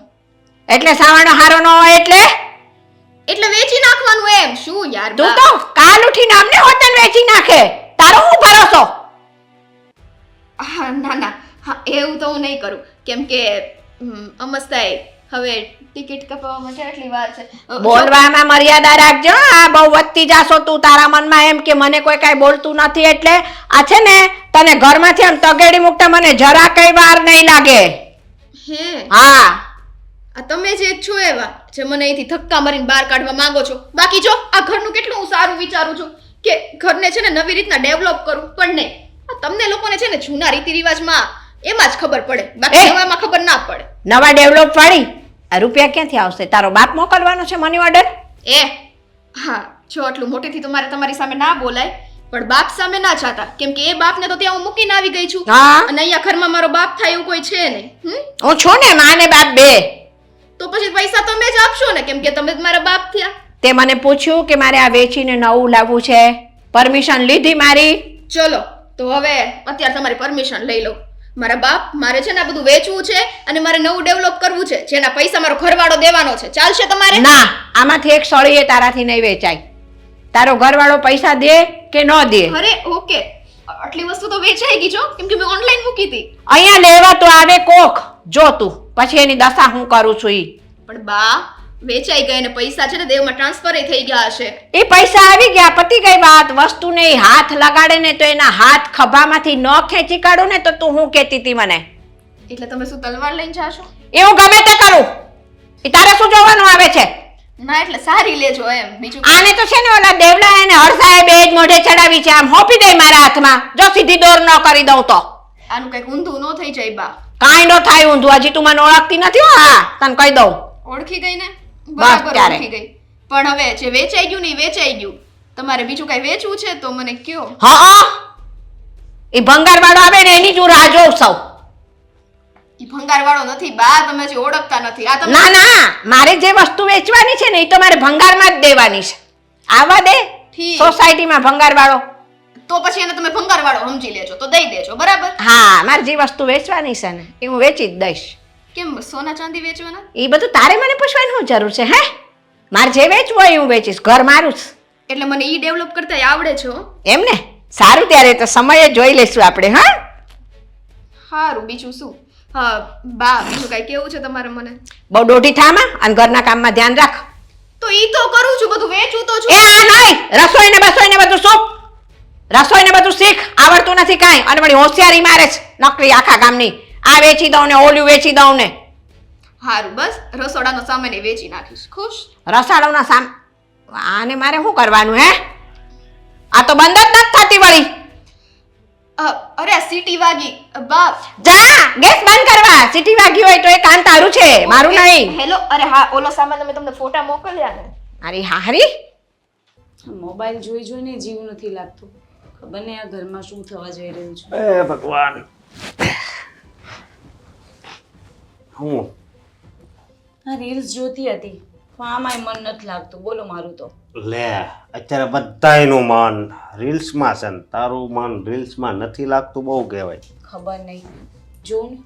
એટલે સાવણો હારો ન હોય એટલે વેચી નાખવાનું એમ. શું યાર, તું તો કાલ ઉઠીને અમને હોટલ વેચી નાખે, તારો હું ભરોસો? ના ના, હા એવું તો હું નહીં કરું, કેમ કે અમસ્તાઈ હવે ટિકિટ કપાવવામાં કેટલી વાર છે. બોલવામાં મર્યાદા રાખજો, આ બહુ વધતી જાશો તું તારા મનમાં એમ કે મને કોઈ કાંઈ બોલતું નથી એટલે. આ છે ને તને ઘરમાંથી આમ તગેડી મૂકતા મને જરા કઈ વાર નહીં લાગે. હે? હા, આ તમે જે છો એવા જે મને અહીંથી ધક્કા મારીને બહાર કાઢવા માંગો છો. બાકી જો આ ઘરનું કેટલું હું સારું વિચારું છું કે ઘરને છે ને નવી રીતના ડેવલપ કરું, પણ નહીં, આ તમને લોકોને છે ને જૂના રીતિ રિવાજમાં એમાં જ ખબર પડે, બાકી નવામાં ખબર ના પડે. નવા ડેવલપ વાળી આ રૂપિયા ક્યાંથી આવશે? તારો બાપ મોકલવાનો છે મની ઓર્ડર? હા, જો આટલું મોટેથી તો મારે તમારી સામે ના બોલાય, પણ બાપ સામે ના ચાતા, કેમ કે એ બાપને તો ત્યાં હું મૂકીને આવી ગઈ છું, અને અહીંયા ઘરમાં મારો બાપ થાય એવું કોઈ છે નહીં. હું છું ને માને બાપ બે. તો પછી પૈસા તમે જ આપશો ને, કેમ કે તમે જ મારા બાપ થયા. તે મને પૂછ્યું કે મારે આ વેચીને નવું લાવવું છે, પરમિશન લીધી મારી. ચલો તો હવે અત્યારે તમારી પરમિશન લઈ લો. મારા બાપ, મારે છે ને આ બધું વેચવું છે અને મારે નવું ડેવલપ કરવું છે, જેના પૈસા મારો ઘરવાળો દેવાનો છે. ચાલશે તમારે? ના, આમાંથી એક સળીએ તારાથી નહીં વેચાય. તારો ઘરવાળો પૈસા દે કે ન દે? અરે ઓકે, આટલી વસ્તુ તો વેચાઈ ગઈ છો, કેમ કે મેં ઓનલાઈન મૂકી હતી. અહીંયા લેવા તો આવે કોક, જો તું પછી એની દશા હું કરું છું ઈ. પણ બા, વેચાઈ ગઈ અને પૈસા છે ને દેવમાં ટ્રાન્સફર થઈ ગયા હશે. એ પૈસા આવી ગયા, પતી ગઈ વાત. વસ્તુને ઈ હાથ લગાડે ને તો એના હાથ ખભામાંથી ન ખેંચી કાઢું ને તો તું હું કહેતી હતી મને? એટલે તમે શું તલવાર લઈને જાશો? એ હું ગમે તે કરું, એ તારે શું જોવાનું આવે છે? ના એટલે સારી લેજો એમ, બીજું. આને તો છે ને ઓલા દેવલા એને હરસાએ બે જ મોઢે ચડાવી છે, આમ હોપી દે મારા હાથમાં, જો સીધી દોર ન કરી દઉં તો. આનું કઈક ઊંધું ન થઈ જાય બા. કાંઈ ન થાય ઊંધું, હજી તું મને ઓળખતી નથી હો. હા, તને કહી દઉં. ઓળખી ગઈ ને? બરાબર ઓળખી ગઈ. પણ હવે જે વેચાઈ ગયું ને વેચાઈ ગયું. તમારે બીજું કઈ વેચવું છે તો મને કયો. હા, એ ભંગાર વાળો આવે ને એની જ હું રાહ જોઉં સૌ. ઈ ભંગાર વાળો નથી બા, તમે જે ઓળખતા નથી. આ તમે ના ના, મારે જે વસ્તુ વેચવાની છે ને એ તો મારે ભંગારમાં જ દેવાની છે. આવા દે સોસાયટીમાં ભંગાર વાળો. તો પછી એને તમે ભંગારવાળો સમજી લેજો તો દઈ દેજો બરાબર. હા, મારે જે વસ્તુ વેચવાની છે ને એ હું વેચી જ દઈશ. કેમ સોના ચાંદી વેચવાના? એ બધું તારે મને પૂછવાની શું જરૂર છે? હે, મારે જે વેચવું હોય એ હું વેચીશ. ઘર મારું જ. એટલે મને ઈ ડેવલપ કરતા આવડે છે હો. એમ ને? સારું, ત્યારે તો સમયે જોઈ લઈશું આપણે. હા, સારું, બીજું શું? હા બા, બીજું કાંઈ કેવું છે તમારે મને? બહુ દોઢી થામાં અને ઘરના કામમાં ધ્યાન રાખ. તો ઈ તો કરું છું, બધું વેચું તો એ છું. આ નહીં, રસોઈ ને બધું શીખ. રસોઈ ને બધું શીખ. આવડતું નથી કાંઈ અને વળી હોશિયારી મારે છે નકરી આખા ગામની. આ વેચી દઉં ને ઓલું વેચી દઉં ને. સારું, બસ રસોડાનો સામાન એ વેચી નાખીશ. ખુશ? રસાળોના આને મારે શું કરવાનું? હે, આ તો બંધ જ નથી થતી વળી. અરે આ સીટી વાગી. બા જા ગેસ બંધ કરવા. સીટી વાગી હોય તો એ કામ તારું છે, મારું નહીં. હેલો. અરે હા, ઓલો સામાન તમે તમને ફોટા મોકલ્યા ને. અરે હા, હરી મોબાઈલ જોઈ જોઈને જીવ નથી લાગતું. ખબર નહીં આ ઘરમાં શું થવા જઈ રહ્યું છે. એ ભગવાન, હું આ રીલ્સ જોતી હતી પણ આમાંય મન નથી લાગતું. બોલો મારું તો. લે, અત્યારે બધાયનું મન રીલ્સમાં છે ને તારું મન રીલ્સમાં નથી લાગતું, બહુ કહેવાય. ખબર નહીં, જો ને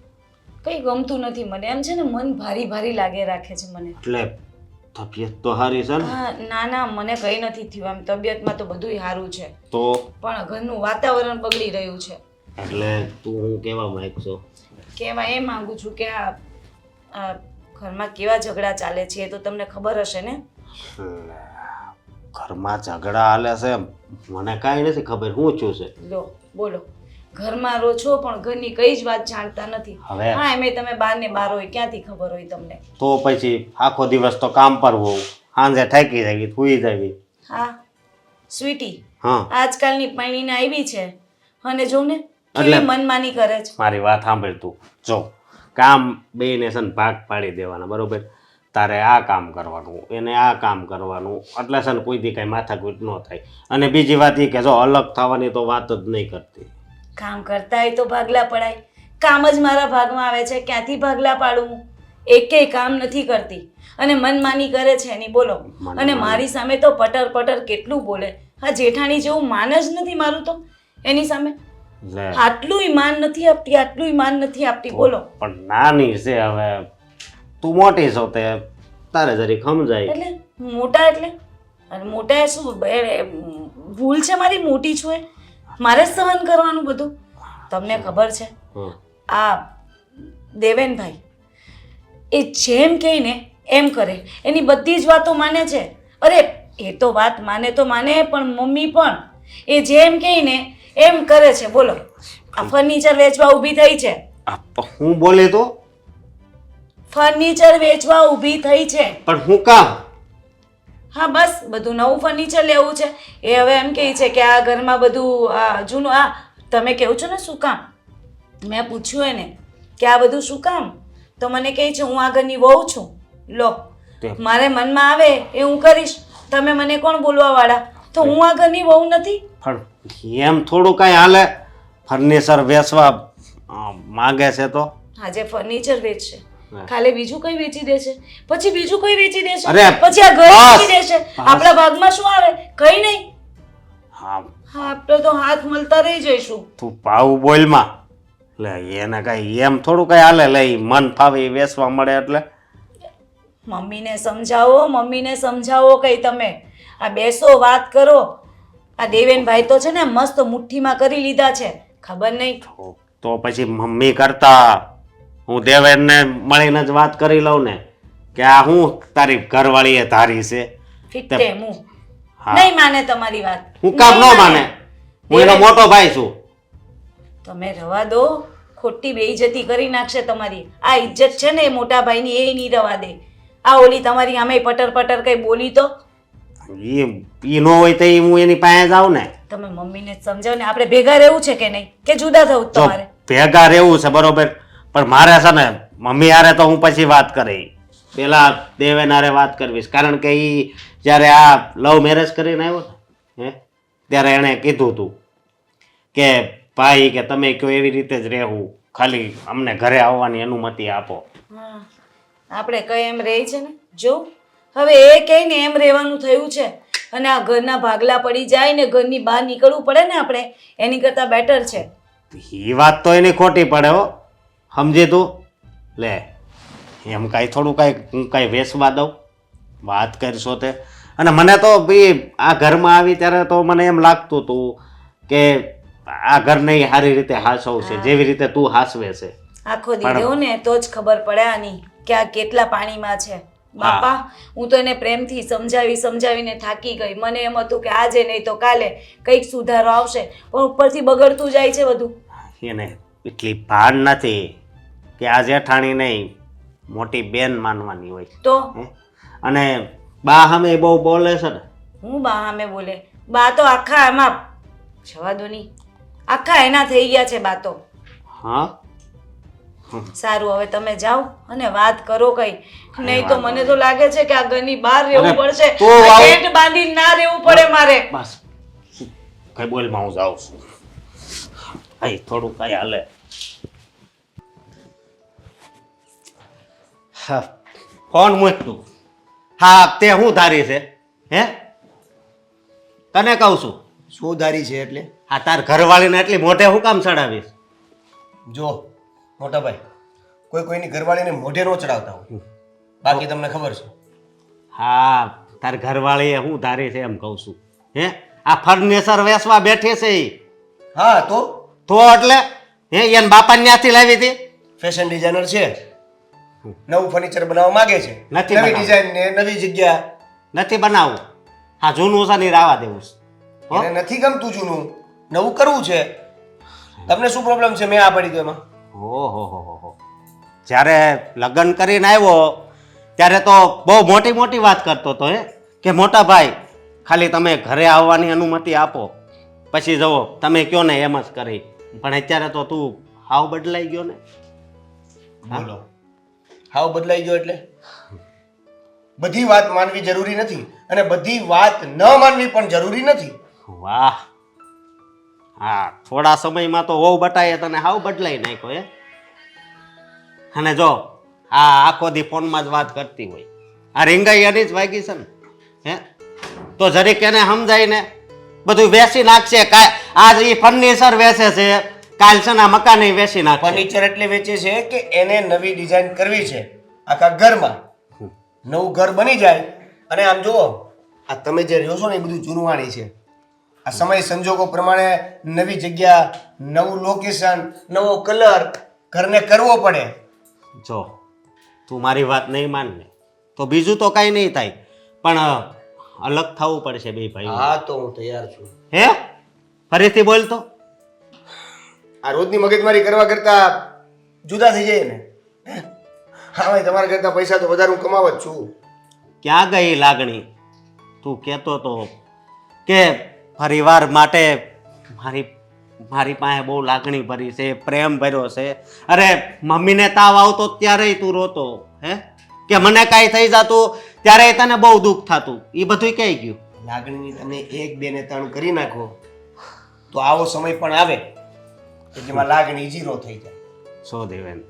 કંઈ ગમતું નથી મને. એમ છે ને મન ભારી ભારી લાગે રાખે છે મને. એટલે તબિયત તો સારી છે ને? હા, ના ના, મને કંઈ નથી થયું. એમ તબિયતમાં તો બધુંય સારું છે તો પણ ઘરનું વાતાવરણ બગડી રહ્યું છે. એટલે તું હું કહેવા માંગશો? કહેવા એ માંગુ છું કે આ ઘરમાં કેવા ઝઘડા ચાલે છે એ તો તમને ખબર હશે ને. ઘરમાં ઝઘડા હાલે છે મને કાંઈ નથી ખબર શું થયું છે. લો બોલો, ઘરમાં રહો છો પણ ઘરની કઈ જ વાત જાણતા નથી. હવે હા, એમે તમે બાર ને બાર હોય, ક્યાંથી ખબર હોય તમને? તો પછી આખો દિવસ તો કામ પર હોઉં, સાંજે થાકી જાય સુઈ જાય. હા સ્વીટી, હા, આજકાલની પૈણીને આવી છે અને જો ને એટલે- કેવી મનમાની કરે છે. મારી વાત સાંભળ તું. જો કામ બેયને છે ને ભાગ પાડી દેવાના, બરોબર? તારે આ કામ કરવાનું, એને આ કામ કરવાનું, એટલે છે ને કોઈ દી કાંઈ માથાકૂટ ન થાય. અને બીજી વાત એ કે જો અલગ થવાની તો વાત જ નહીં કરતી. કામ કરતા હોય તો ભાગલા પડાય. કામ જ મારા ભાગમાં આવે છે, ક્યાંથી ભાગલા પાડું હું? એકેય કામ નથી કરતી અને મનમાની કરે છે એની. બોલો, અને મારી સામે તો પટર પટર કેટલું બોલે. હા, જેઠાણી જેવું માન જ નથી મારું તો એની સામે. લે, આટલુંય માન નથી આપતી, આટલુંય માન નથી આપતી. બોલો, પણ નાની છે હવે, તું મોટી છો તે તારે જરીક સમજાય. એટલે મોટા એટલે અને મોટા એ શું ભૂલ છે મારી? મોટી છું એ મારે જ સહન કરવાનું બધું. તમને ખબર છે હં. આ દેવેનભાઈ એ જેમ કહે ને એમ કરે. એની બધી જ વાતો માને છે. અરે એ તો વાત માને તો માને, પણ મમ્મી પણ એ જેમ કહે ને એમ કરે છે. બોલો, આ ફર્નિચર વેચવા ઊભી થઈ છે. હું બોલે તો ફર્નિચર વેચવા ઊભી થઈ છે. પણ હું કામ? હા, બસ બધું નવું ફર્નિચર લેવું છે. એ હવે એમ કહે છે કે આ ઘરમાં બધું આ જૂનું. આ તમે કહો છો ને શું કામ? મેં પૂછ્યું એને કે આ બધું શું કામ? તો મને કહે છે હું આ ઘરની વહુ છું. લો, મારે મનમાં આવે એ હું કરીશ. તમે મને કોણ બોલવા વાળા? તો હું આ ઘરની વહુ નથી? પણ એમ થોડું કાંઈ હાલે? ફર્નિચર વેચવા માગે છે તો આજે ફર્નિચર વેચશે, કાલે બીજું કઈ વેચી દેશે, પછી બીજું કઈ વેચી દેશે, અરે, પછી આ ઘર બસ, વેચી દેશે. આપણા ભાગમાં શું આવે? કઈ નહીં. હા, હા, આપણે તો હાથ મળતા રહી જઈશું. તું પાવું બોલમાં. લે, એને કાંઈ એમ થોડું કાંઈ હાલે? લે, ઈ મન ફાવે ઈ વેચવા મળે એટલે મમ્મીને સમજાવો, મમ્મીને સમજાવો. કઈ તમે આ બેસો, વાત કરો. આ દેવેનભાઈ તો છે ને મસ્ત મુઠ્ઠીમાં કરી લીધા છે. ખબર નહીં. તો પછી મમ્મી કરતા હું દેવેનને મળીને જ વાત કરી લઉં ને કે આ હું તારી ઘરવાળીએ ધારી છે. ફિક્તે હું હા. નહીં માને તમારી વાત. હું કામ ન નહીં માને? હું એનો મોટો ભાઈ છું. તમે રવા દો, ખોટી બેઇજ્જતી કરી નાખશે તમારી. આ ઇજ્જત છે ને એ મોટા ભાઈની, એ નહીં રવા દે. આ ઓલી તમારી સામે પટર પટર કઈ બોલી તો ઈ ન હોય તો હું એની પાસે જાઉં ને. તમે મમ્મીને સમજાવો ને. આપણે ભેગા રહેવું છે કે નહીં, કે જુદા થવું જો તમારે? ભેગા રહેવું છે બરોબર, પણ મારે છે ને મમ્મી હારે તો હું પછી વાત કરી. પેલા દેવેન હારે વાત કરવીશ, કારણ કે ઈ જ્યારે આ લવ મેરેજ કરીને આવ્યો ને ત્યારે એણે કીધું હતું કે ભાઈ કે તમે કયો એવી રીતે જ રહેવું, ખાલી અમને ઘરે આવવાની અનુમતિ આપો. હા, આપણે કઈ એમ રહી છે ને. જો હવે એ કઈ ને એમ રહેવાનું થયું છે. અને આ ઘરના ભાગલા પડી જાય ને ઘરની બહાર નીકળવું પડે ને આપણે એની કરતાં બેટર છે. એ વાત તો એની ખોટી પડે હો, સમજી તું? લે એમ કાંઈ થોડું કાંઈ હું કાંઈ વેસવા દઉં? વાત કરશો તે. અને મને તો બી આ ઘરમાં આવી ત્યારે તો મને એમ લાગતું હતું કે આ ઘરને સારી રીતે હાસવશે જેવી રીતે તું હાસવે છે. આખો દી રહ્યો ને તો જ ખબર પડે આની કે આ કેટલા પાણીમાં છે. બાપા હું તો એને પ્રેમથી સમજાવીને થાકી ગઈ. મને એમ હતું કે આજે નહીં તો કાલે કંઈક સુધારો આવશે, પણ ઉપરથી બગડતું જાય છે બધું. એને એટલી ભાન નથી કે આ જેઠાણી નહીં મોટી બેન માનવાની હોય તો હે? અને બા સામે બહુ બોલે છે ને. હું બા સામે બોલે? બા તો આખા એમાં જવા દો નહીં, આખા એના થઈ ગયા છે બા તો. હા સારું, હવે તમે જાઓ અને વાત કરો કઈ, નહીં તો મને તો લાગે છે કે આ ઘરની બહાર રહેવું પડશે. પેટ બાંધીને ના રહેવું પડે મારે. બસ કઈ બોલમાં હું જાઉં છું. અહીં થોડું કઈ હાલે. હા ફોન મૂક તું. હા તે શું ધારી છે હે? તને કહું છું. શું ધારી છે એટલે? આ તાર ઘરવાળીને એટલી મોઢે હું કામ ચડાવીશ? જો મોટા ભાઈ, કોઈ કોઈની ઘરવાળીને મોઢે નો ચડાવતા હોય, બાકી તમને ખબર છે. હા તાર ઘરવાળીએ હું ધારી છે એમ કહું છું હે? આ ફર્નિચર વેચવા બેઠી છે ઈ. હા તો એટલે હે એને બાપા ત્યાંથી લાવી હતી? ફેશન ડિઝાઇનર છે, નવું ફર્નિચર બનાવવા માંગે છે, નથી નવી બનાવવું. ડિઝાઇન ને નવી જગ્યા. નથી બનાવવું. હા જૂનું છે ને ઈ રાવા દેવું છે. હો? એને નથી ગમતું જૂનું, નવું કરવું છે. તમને શું પ્રોબ્લેમ છે? મેં આ પડી ગયો એમાં. ઓહો જ્યારે લગ્ન કરીને આવ્યો ત્યારે તો બહુ મોટી મોટી વાત કરતો હતો હે કે મોટા ભાઈ ખાલી તમે ઘરે આવવાની અનુમતિ આપો પછી જુઓ તમે કયો ને એમ જ કરી. પણ અત્યારે તો તું હાવ બદલાઈ ગયો ને. બોલો, હાવ બદલાઈ ગયો એટલે? બધી વાત માનવી જરૂરી નથી અને બધી વાત ન માનવી પણ જરૂરી નથી. વાહ, હા થોડા સમયમાં તો વહુ બટાઈએ તને હાવ બદલાઈ નાખ્યો હે. અને જો આ આખો દી ફોનમાં જ વાત કરતી હોય, આ રીંગાઈ એની જ વાગી છે ને હે? તો જરીક એને સમજાય ને બધું વેચી નાખશે. આજ એ ફર્નિચર વેચે છે, કાલ છે ને મકાન વેચી નાખશે. ફર્નિચર એટલે વેચે છે કે એને નવી ડિઝાઇન કરવી છે આખા ઘરમાં. નવું ઘર બની જાય અને આમ જુઓ, આ તમે જે રહ્યો છો ને એ બધું જૂનવાણી છે. આ સમય સંજોગો પ્રમાણે નવી જગ્યા, નવું લોકેશન, નવો કલર ઘરને કરવો પડે. જો તું મારી વાત નહીં માન ને તો બીજું તો કાંઈ નહીં થાય, પણ અલગ થવું પડશે બે ભાઈ. હા તો હું તૈયાર છું. હે ફરીથી બોલ તો. આ રોજની મગજમારી કરવા કરતા જુદા થઈ જાય ને. હા ભાઈ, તમારા કરતા પૈસા તો વધારે હું કમાવ જ છું. ક્યાં ગઈ લાગણી? તું કહેતો તો કે પરિવાર માટે મારી પાસે બહુ લાગણી ભરી છે, પ્રેમ ભર્યો છે. અરે મમ્મીને તાવ આવતો ત્યારે તું રોતો હે કે મને કાંઈ થઈ જતું ત્યારે તને બહુ દુઃખ થતું. એ બધું ક્યાંય ગયું? લાગણીની તમે એક બે ને ત્રણ કરી નાખો તો આવો સમય પણ આવે કે જેમાં લાગણી ઝીરો થઈ જાય. સો દેવેન,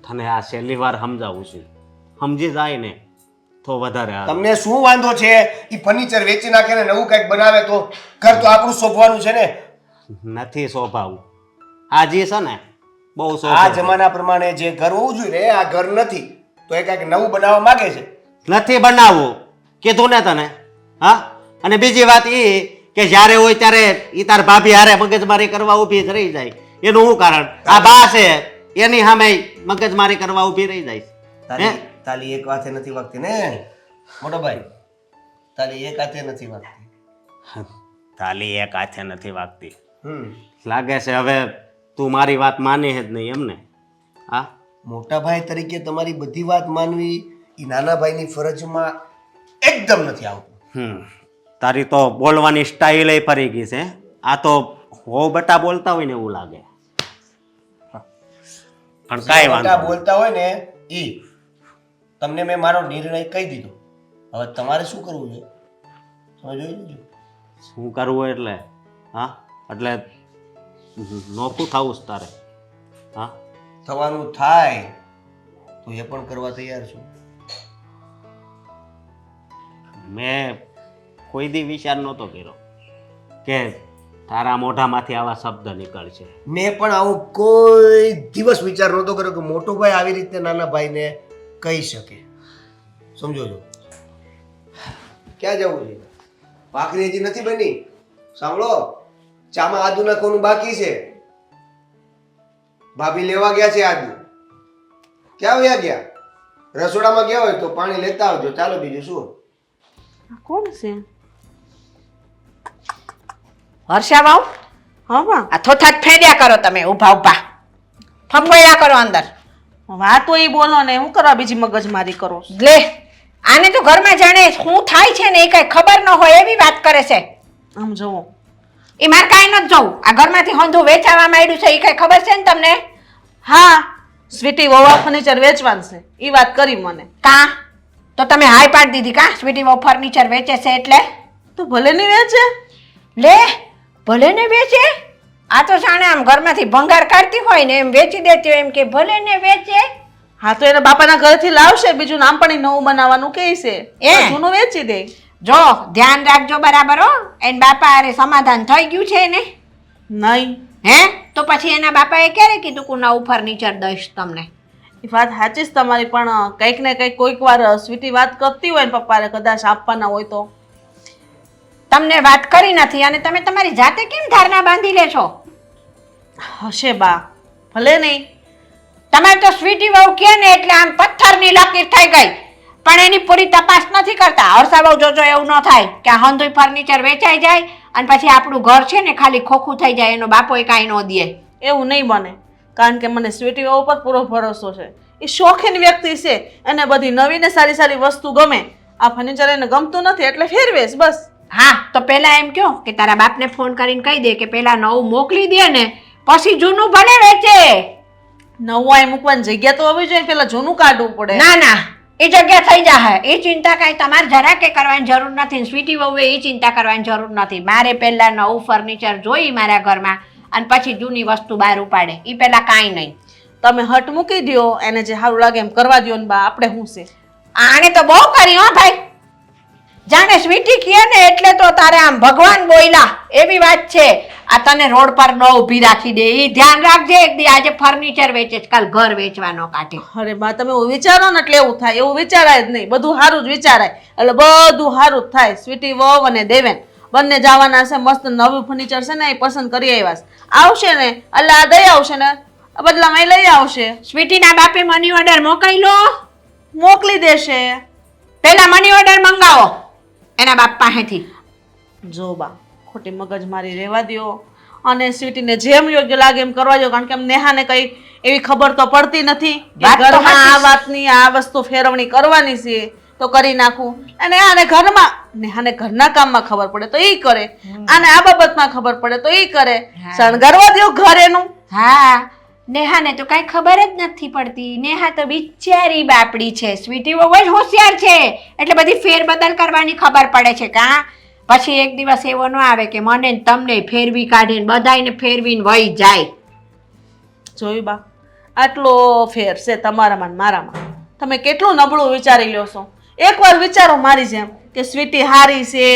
તને આ છેલ્લી વાર સમજાવું છું, સમજી જાય ને તો વધારે સારું. તમને શું વાંધો છે? એ ફર્નિચર વેચી નાખે ને નવું કંઈક બનાવે તો ઘર તો આપણું શોભવાનું છે ને. નથી શોભાવું. આ જે છે ને બહુ આ શોભા. જમાના પ્રમાણે જે ઘર હોવું જોઈએ ને આ ઘર નથી, તો એ કંઈક નવું બનાવવા માંગે છે. નથી બનાવવું કીધું ને તને. હા અને બીજી વાત એ કે જ્યારે હોય ત્યારે એ તાર ભાભી હારે મગજમારી કરવા ઊભી જ રહી જાય. એનું શું કારણ? આ બા છે એની સામે મગજમારી કરવા ઊભી રહી જાય. તાલી એક વાતે નથી વાગતી ને મોટો ભાઈ, તાલી એક હાથે નથી વાગતી. તાલી એક હાથે નથી વાગતી. લાગે છે હવે તું મારી વાત માની જ નહીં એમને. હા મોટા ભાઈ તરીકે તમારી બધી વાત માનવી એ નાના ભાઈની ફરજમાં એકદમ નથી આવતું. તારી તો બોલવાની સ્ટાઇલ ફરી ગઈ છે. આ તો હો બટા બોલતા હોય ને એવું લાગે. પણ કાંઈ વાંધો નહીં. બોલતા હોય ને ઈ તમને મેં મારો નિર્ણય કહી દીધો. હવે તમારે શું કરવું છે તમે જોઈ લેજો. શું કરવું એટલે? હા એટલે નોખું થવું છે તારે? હા થવાનું થાય તો એ પણ કરવા તૈયાર છું. મેં કોઈ દી વિચાર નહોતો કર્યો કે તારા મોઢામાંથી આવા શબ્દ નીકળશે. મેં પણ આવું કોઈ દિવસ વિચાર નહોતો કર્યો કે મોટો ભાઈ આવી રીતે નાના ભાઈને કહી શકે. સમજો છો? ક્યાં જવું છે? ભાખરી હજી નથી બની. સાંભળો, ચામાં આદુ નાખવાનું બાકી છે. ભાભી લેવા ગયા છે આદુ. ક્યાં વયા ગયા? રસોડામાં ગયા હોય તો પાણી લેતા આવજો. ચાલો, બીજું શું? આ કોણ છે? હર્ષા વાવ હા બા આ થોથાત ફેર્યા કરો તમે ઊભા ઊભા ફફોયા કરો અંદર. વાતો ઈ બોલો ને, હું કરવા બીજી મગજમારી કરો છો? લે આને તો ઘરમાં જાણે શું થાય છે ને એ કઈ ખબર ન હોય એવી વાત કરે છે. આમ જુઓ, એ મારે કાંઈ નથી જવું. આ ઘરમાંથી હોંધું વેચાવા માંડ્યું છે એ કઈ ખબર છે ને તમને? હા સ્વીટી વોવા ફર્નિચર વેચવાનું છે એ વાત કરી મને. કા તો તમે હાય પાડી દીધી કા સ્વીટી વહુ ફર્નિચર વેચે છે એટલે? તો ભલે નહીં વેચે. લે ભલે ને વેચે? આ તો જાણે આમ ઘરમાંથી ભંગાર કાઢતી હોય ને એમ વેચી દેતી હોય એમ કે ભલે ને વેચે. હા તો એના બાપાના ઘરેથી લાવશે, બીજું નામ પણ ઈ નવું બનાવવાનું કહે છે, એ? જૂનું વેચી દે. જો ધ્યાન રાખજો બરાબર હો. એન બાપા અરે સમાધાન થઈ ગયું છે ને? નહીં, હે તો પછી એના બાપાએ ક્યારે કીધું કે નવું ફર્નિચર દઈશ તમને? એ વાત સાચી જ તમારી, પણ કંઈક ને કંઈક કોઈક વાર સ્વીટી વાત કરતી હોય ને પપ્પાને કદાચ આપવાના હોય તો. તમને વાત કરી નથી અને તમે તમારી જાતે કેમ ધારણા બાંધી લેશો? હશે બા, ભલે નહીં. તમારે તો સ્વીટી વહુ કે ને એટલે આમ પથ્થરની લકીર થઈ ગઈ, પણ એની પૂરી તપાસ નથી કરતા. હર્ષા વહુ જોજો એવું ન થાય કે આ હંધુય ફર્નિચર વેચાઈ જાય અને પછી આપણું ઘર છે ને ખાલી ખોખું થઈ જાય, એનો બાપોય કાંઈ ન દે. એવું નહીં બને, કારણ કે મને સ્વીટી વહુ પર પૂરો ભરોસો છે. એ શોખીન વ્યક્તિ છે, એને બધી નવી ને સારી સારી વસ્તુ ગમે. આ ફર્નિચર એને ગમતું નથી એટલે ફેરવેશ બસ. હા તો પહેલા એમ કહો કે તારા બાપને ફોન કરીને કહી દે કે પહેલા નવું મોકલી દે ને પછી જૂનું ભલે વેચે. નવું અહીં મૂકવાની જગ્યા તો હોવી જોઈએ, પેલા જૂનું કાઢવું પડે. ના ના એ જગ્યા થઈ જાય, એ ચિંતા કાંઈ તમારે જરા કે કરવાની જરૂર નથી. સ્વીટી વહુએ એ ચિંતા કરવાની જરૂર નથી. મારે પહેલા નવું ફર્નિચર જોઈ મારા ઘરમાં અને પછી જૂની વસ્તુ બહાર ઉપાડે, એ પહેલા કાંઈ નહીં. તમે હટ મૂકી દો, એને જે સારું લાગે એમ કરવા દો ને બા, આપણે શું છે. આને તો બહુ કરી હો ભાઈ, જાણે સ્વીટી કહે ને એટલે તો તારે આમ ભગવાન બોયલા એવી વાત છે. આ તને રોડ પર ન ઊભી રાખી દે, એ ધ્યાન રાખજે. એક દી આજે ફર્નિચર વેચે છે, કાલ ઘર વેચવાનો કાઢે. અરે બા તમે એવું વિચારો ને એટલે એવું થાય. એવું વિચારાય જ નહીં, બધું સારું જ વિચારાય એટલે બધું સારું જ થાય. સ્વીટી વહુ અને દેવેન બંને જવાના છે, મસ્ત નવું ફર્નિચર છે ને એ પસંદ કરી આવ્યા છે. આવશે ને એટલે આ દઈ આવશે ને બદલામાં લઈ આવશે. સ્વીટીના બાપે મની ઓર્ડર મોકલ્યો, મોકલી દેશે. પહેલા મની ઓર્ડર મંગાવો એના બાપ પાસેથી. જો બા ખોટી મગજમારી રહેવા દો અને સ્વીટીને જેમ યોગ્ય લાગે એમ કરવા દો, કારણ કે નેહાને કઈ એવી ખબર તો પડતી નથી કે વાત તો ઘરમાં આ સાચી. વાતની આ વસ્તુ ફેરવણી કરવાની છે તો કરી નાખું. અને આને ઘરમાં નેહાને ઘરના કામમાં ખબર પડે તો એ કરે, આને આ બાબતમાં ખબર પડે તો એ કરે. હા. શણગારવા દો ઘર એનું. હા નેહાને તો કાંઈ ખબર જ નથી પડતી. નેહા તો બિચારી બાપડી છે, સ્વીટી બહુ જ હોશિયાર છે એટલે બધી ફેરબદલ કરવાની ખબર પડે છે. કાં પછી એક દિવસ એવો ન આવે કે મને ને તમને ફેરવી કાઢીને બધાયને ફેરવીને વહી જાય. જોયું બા, આટલો ફેર છે તમારામાં ને મારામાં. તમે કેટલું નબળું વિચારી લ્યો છો. એકવાર વિચારો મારી જેમ કે સ્વીટી હારી છે,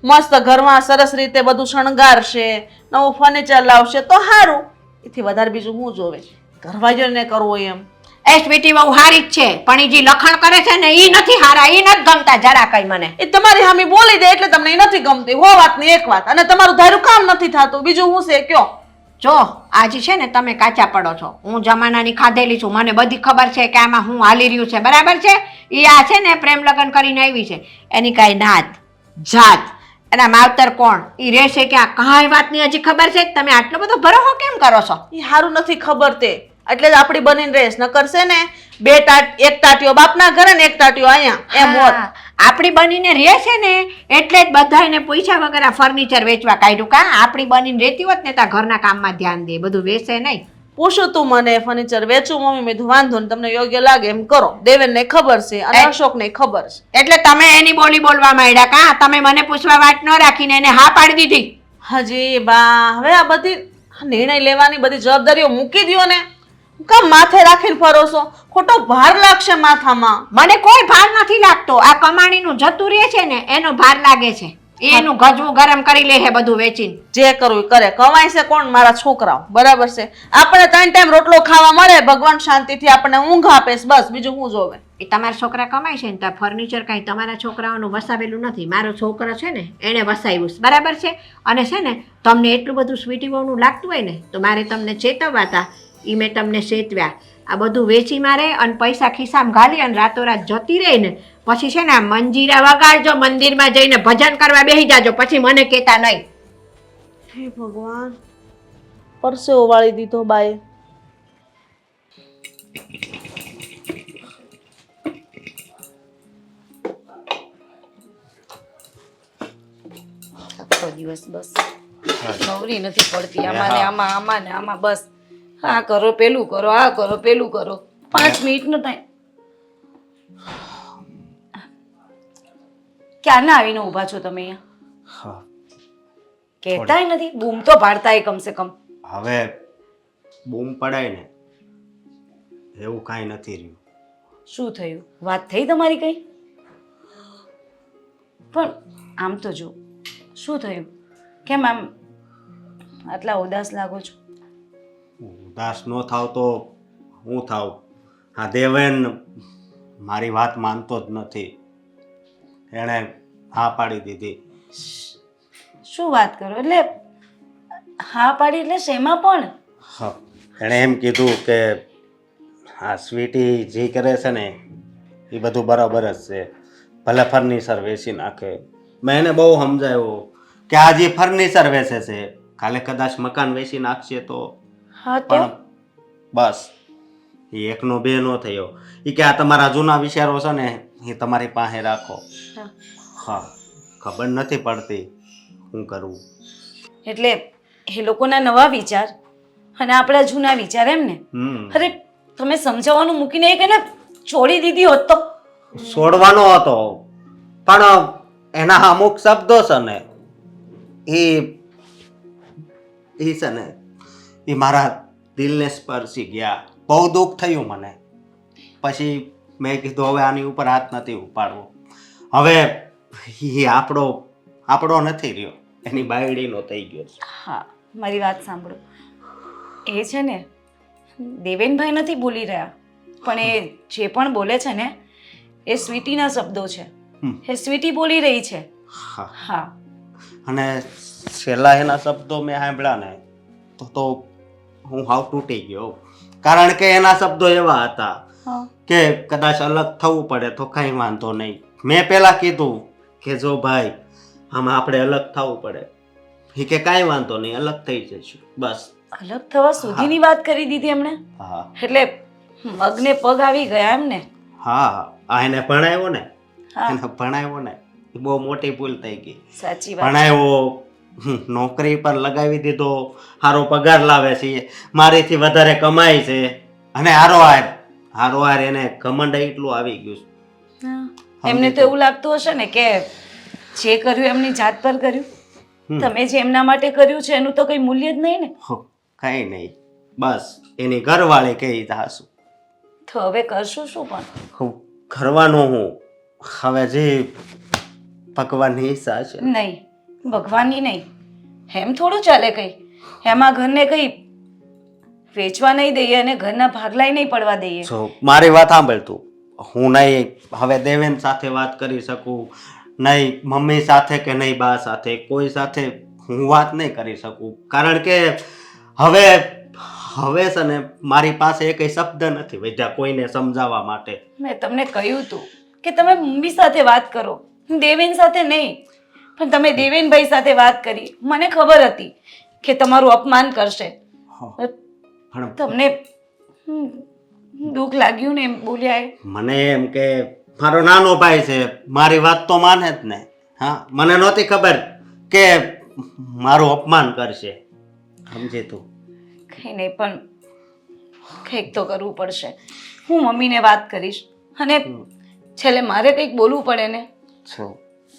મસ્ત ઘરમાં સરસ રીતે બધું શણગારશે, નવું ફર્નિચર લાવશે તો સારું. એથી વધારે બીજું હું જોવે? ઘરવાળીઓને કરવો એમ. એ સ્વીટી બહુ હારી જ છે, પણ એ જે લખણ કરે છે ને એ નથી હારા, એ નથી ગમતા જરા કઈ મને. એ તમારી સામે બોલી દે એટલે તમને એ નથી ગમતી. હો વાત ની એક વાત, અને તમારું ધાર્યું કામ નથી થતું. બીજું હું છે કયો? જો આજે છે ને તમે કાચા પડો છો, હું જમાનાની ખાધેલી છું, મને બધી ખબર છે કે આમાં હું હાલી રહ્યું છે, બરાબર છે? એ આ છે ને પ્રેમ લગ્ન કરીને આવી છે, એની કાંઈ નાત જાત એના માવતર કોણ એ રહેશે કે આ કાંઈ વાતની હજી ખબર છે? તમે આટલો બધો ભરોસો કેમ કરો છો? એ સારું નથી ખબર તે એટલે જ આપણી બનીને રેસ ન કરશે ને. એક ટાટીઓ બાપના ઘરે ને એક ટાટીઓ અહીંયા એમ હોત. હા, આપણી બનીને રહે છે ને એટલે જ બધાને પૈસા વગર આ ફર્નિચર વેચવા કાઢ્યું. કા આપણી બનીને રહેતી હોત ને ત્યાં ઘરના કામમાં ધ્યાન દે, બધું વેચે નહીં. પૂછું તું મને ફર્નિચર વેચું મમ્મી? મેં કીધું વાંધો ને, તમને યોગ્ય લાગે એમ કરો. દેવેનને ખબર છે અને અશોકને ખબર છે. એટલે તમે એની બોલી બોલવા માંડ્યા. કા તમે મને પૂછવા વાત ન રાખીને એને હા પાડી દીધી? હજી બા હવે આ બધી નિર્ણય લેવાની બધી જવાબદારીઓ મૂકી દ્યો ને. કામ માથે રાખીને ફરો છો? ખોટો ભાર લાગશે માથામાં. મને કોઈ ભાર નથી લાગતો. આ કમાણીનું જતું રહે છે ને એનો ભાર લાગે છે. એનું ગજવું ગરમ કરી લે છે બધું વેચીને. જે કરવું એ કરે. કમાય છે કોણ? મારા છોકરાઓ. બરાબર છે. આપણે 3 ટાઈમ રોટલો ખાવા મળે, ભગવાન શાંતિથી આપણને ઊંઘ આપે છે, બસ બીજું શું જોવે? એ તમારા છોકરા કમાય છે ને ત્યાં ફર્નિચર કાંઈ તમારા છોકરાઓનું વસાવેલું નથી. મારો છોકરો છે ને એણે વસાવ્યું છે, બરાબર છે. અને છે ને તમને એટલું બધું સ્વીટી વહુનું લાગતું હોય ને તો મારે તમને ચેતવવા હતા, એ મેં તમને ચેતવ્યા. આ બધું વેચી મારે અને પૈસા ખિસ્સામાં ઘાલી અને રાતોરાત જતી રહી ને પછી છે ને આ મંજીરા વગાડજો, મંદિરમાં જઈને ભજન કરવા બેસી જાજો, પછી મને કહેતા નહીં. હે ભગવાન, પરસેવો વાળી દીધો બાએ. આખો દિવસ બસ નવરી નથી પડતી આમાં ને આમાં, આમાં ને આમાં, બસ આ કરો પેલું કરો, આ કરો પેલું કરો. 5 મિનિટનો ટાઈમ ક્યારના આવીને ઊભા છો તમે અહીંયા? કહેતાય નથી, બૂમ તો પાડતાય કમસે કમ. હવે બૂમ પડાય ને એવું કાંઈ નથી રહ્યું. શું થયું? વાત થઈ તમારી કઈ? પણ આમ તો જો, શું થયું? કેમ આમ આટલા ઉદાસ લાગો છો? ઉદાસ ન થાવ તો હું થાવ? હા, દેવેન મારી વાત માનતો જ નથી. એણે હા પાડી દીધી. શું વાત કરો? એટલે હા પાડી એટલે શેમાં પણ? હા, એણે એમ કીધું કે આ સ્વીટી જે કરે છે ને એ બધું બરાબર જ છે, ભલે ફર્નિચર વેચી નાખે. મેં એને બહુ સમજાવ્યો કે આ જે ફર્નિચર વેચે છે કાલે કદાચ મકાન વેચી નાખશે તો. હા તો પણ બસ એ એકનો બે નો થયો. એ કે આ તમારા જૂના વિચારો છે ને એ તમારી પાસે રાખો. હા. હા, ખબર નથી પડતી શું કરવું. એટલે એ લોકોના નવા વિચાર અને આપણા જૂના વિચાર એમ ને? અરે તમે સમજાવવાનું મૂકીને એક એને છોડી દીધી હોત તો? છોડવાનો હતો પણ એના અમુક શબ્દો છે ને એ છે ને એ મારા દિલને સ્પર્શી ગયા. બહુ દુઃખ થયું મને. પછી મેં કીધું હવે આની ઉપર હાથ નથી ઉપાડવો. હવે એ આપણો નથી રહ્યો, એની બાયડીનો થઈ ગયો છે. હા, મારી વાત સાંભળો. એ છે ને દેવેનભાઈ નથી બોલી રહ્યા, પણ એ જે પણ બોલે છે ને એ સ્વીટીના શબ્દો છે. એ સ્વીટી બોલી રહી છે. હા, હા. અને છેલ્લા એના શબ્દો મેં સાંભળ્યા ને તો હું હાવ તૂટી ગયો. કારણ કે એના શબ્દો એવા હતા હા. કે કદાચ અલગ થવું પડે તો કંઈ વાંધો નહીં. મેં પહેલાં કીધું કે જો ભાઈ આમાં આપણે અલગ થવું પડે. એ કે કાંઈ વાંધો નહીં, અલગ થઈ જઈશું બસ. અલગ થવા સુધીની વાત કરી દીધી એમણે? હા એટલે મગને પગ આવી ગયા એમ ને? હા, આ એને ભણાવ્યો ને, હા. એને ભણાવ્યો ને એ બહુ મોટી ભૂલ થઈ ગઈ. સાચી વાત. ભણાવ્યો, નોકરી પર લગાવી દીધો, સારો પગાર લાવે છે, મારીથી વધારે કમાય છે, અને હારોહાર એને ઘમંડ એટલું આવી ગયું છે. હા. એમને તો એવું લાગતું હશે ને કે જે કર્યું એમની જાત પર કર્યું. તમે જે એમના માટે કર્યું છે એનું તો કઈ મૂલ્ય જ નહીં ને? કઈ નહીં, બસ એની ઘરવાળી કહી જાશું. તો હવે કરશું શું પણ? કરવાનું હું હવે જે ભગવાનની ઈચ્છા છે. નહીં, ભગવાનની નહીં. એમ થોડું ચાલે કઈ? એમાં ઘરને કઈ વેચવા નહીં દઈએ અને ઘરના ભાગલાય નહીં પડવા દઈએ. જો મારી વાત સાંભળ તું. હું નહીં હવે દેવેન સાથે વાત કરી શકું, નહીં મમ્મી સાથે કે નહીં બા સાથે, કોઈ સાથે હું વાત નહીં કરી શકું. કારણ કે હવે છે ને મારી પાસે એક શબ્દ નથી વધ્યા કોઈને સમજાવવા માટે. મેં તમને કહ્યું હતું કે તમે મમ્મી સાથે વાત કરો, દેવેન સાથે નહીં. પણ તમે દેવેનભાઈ સાથે વાત કરી. મને ખબર હતી કે તમારું અપમાન કરશે. પણ તમને દુઃખ લાગ્યું ને એમ બોલ્યા એ? મને એમ કે મારો નાનો ભાઈ છે, મારી વાત તો માને જ ને. હા, મને નહોતી ખબર કે મારું અપમાન કરશે. સમજે તું? કંઈ નહીં, પણ કંઈક તો કરવું પડશે. હું મમ્મીને વાત કરીશ અને છેલ્લે મારે કંઈક બોલવું પડે ને,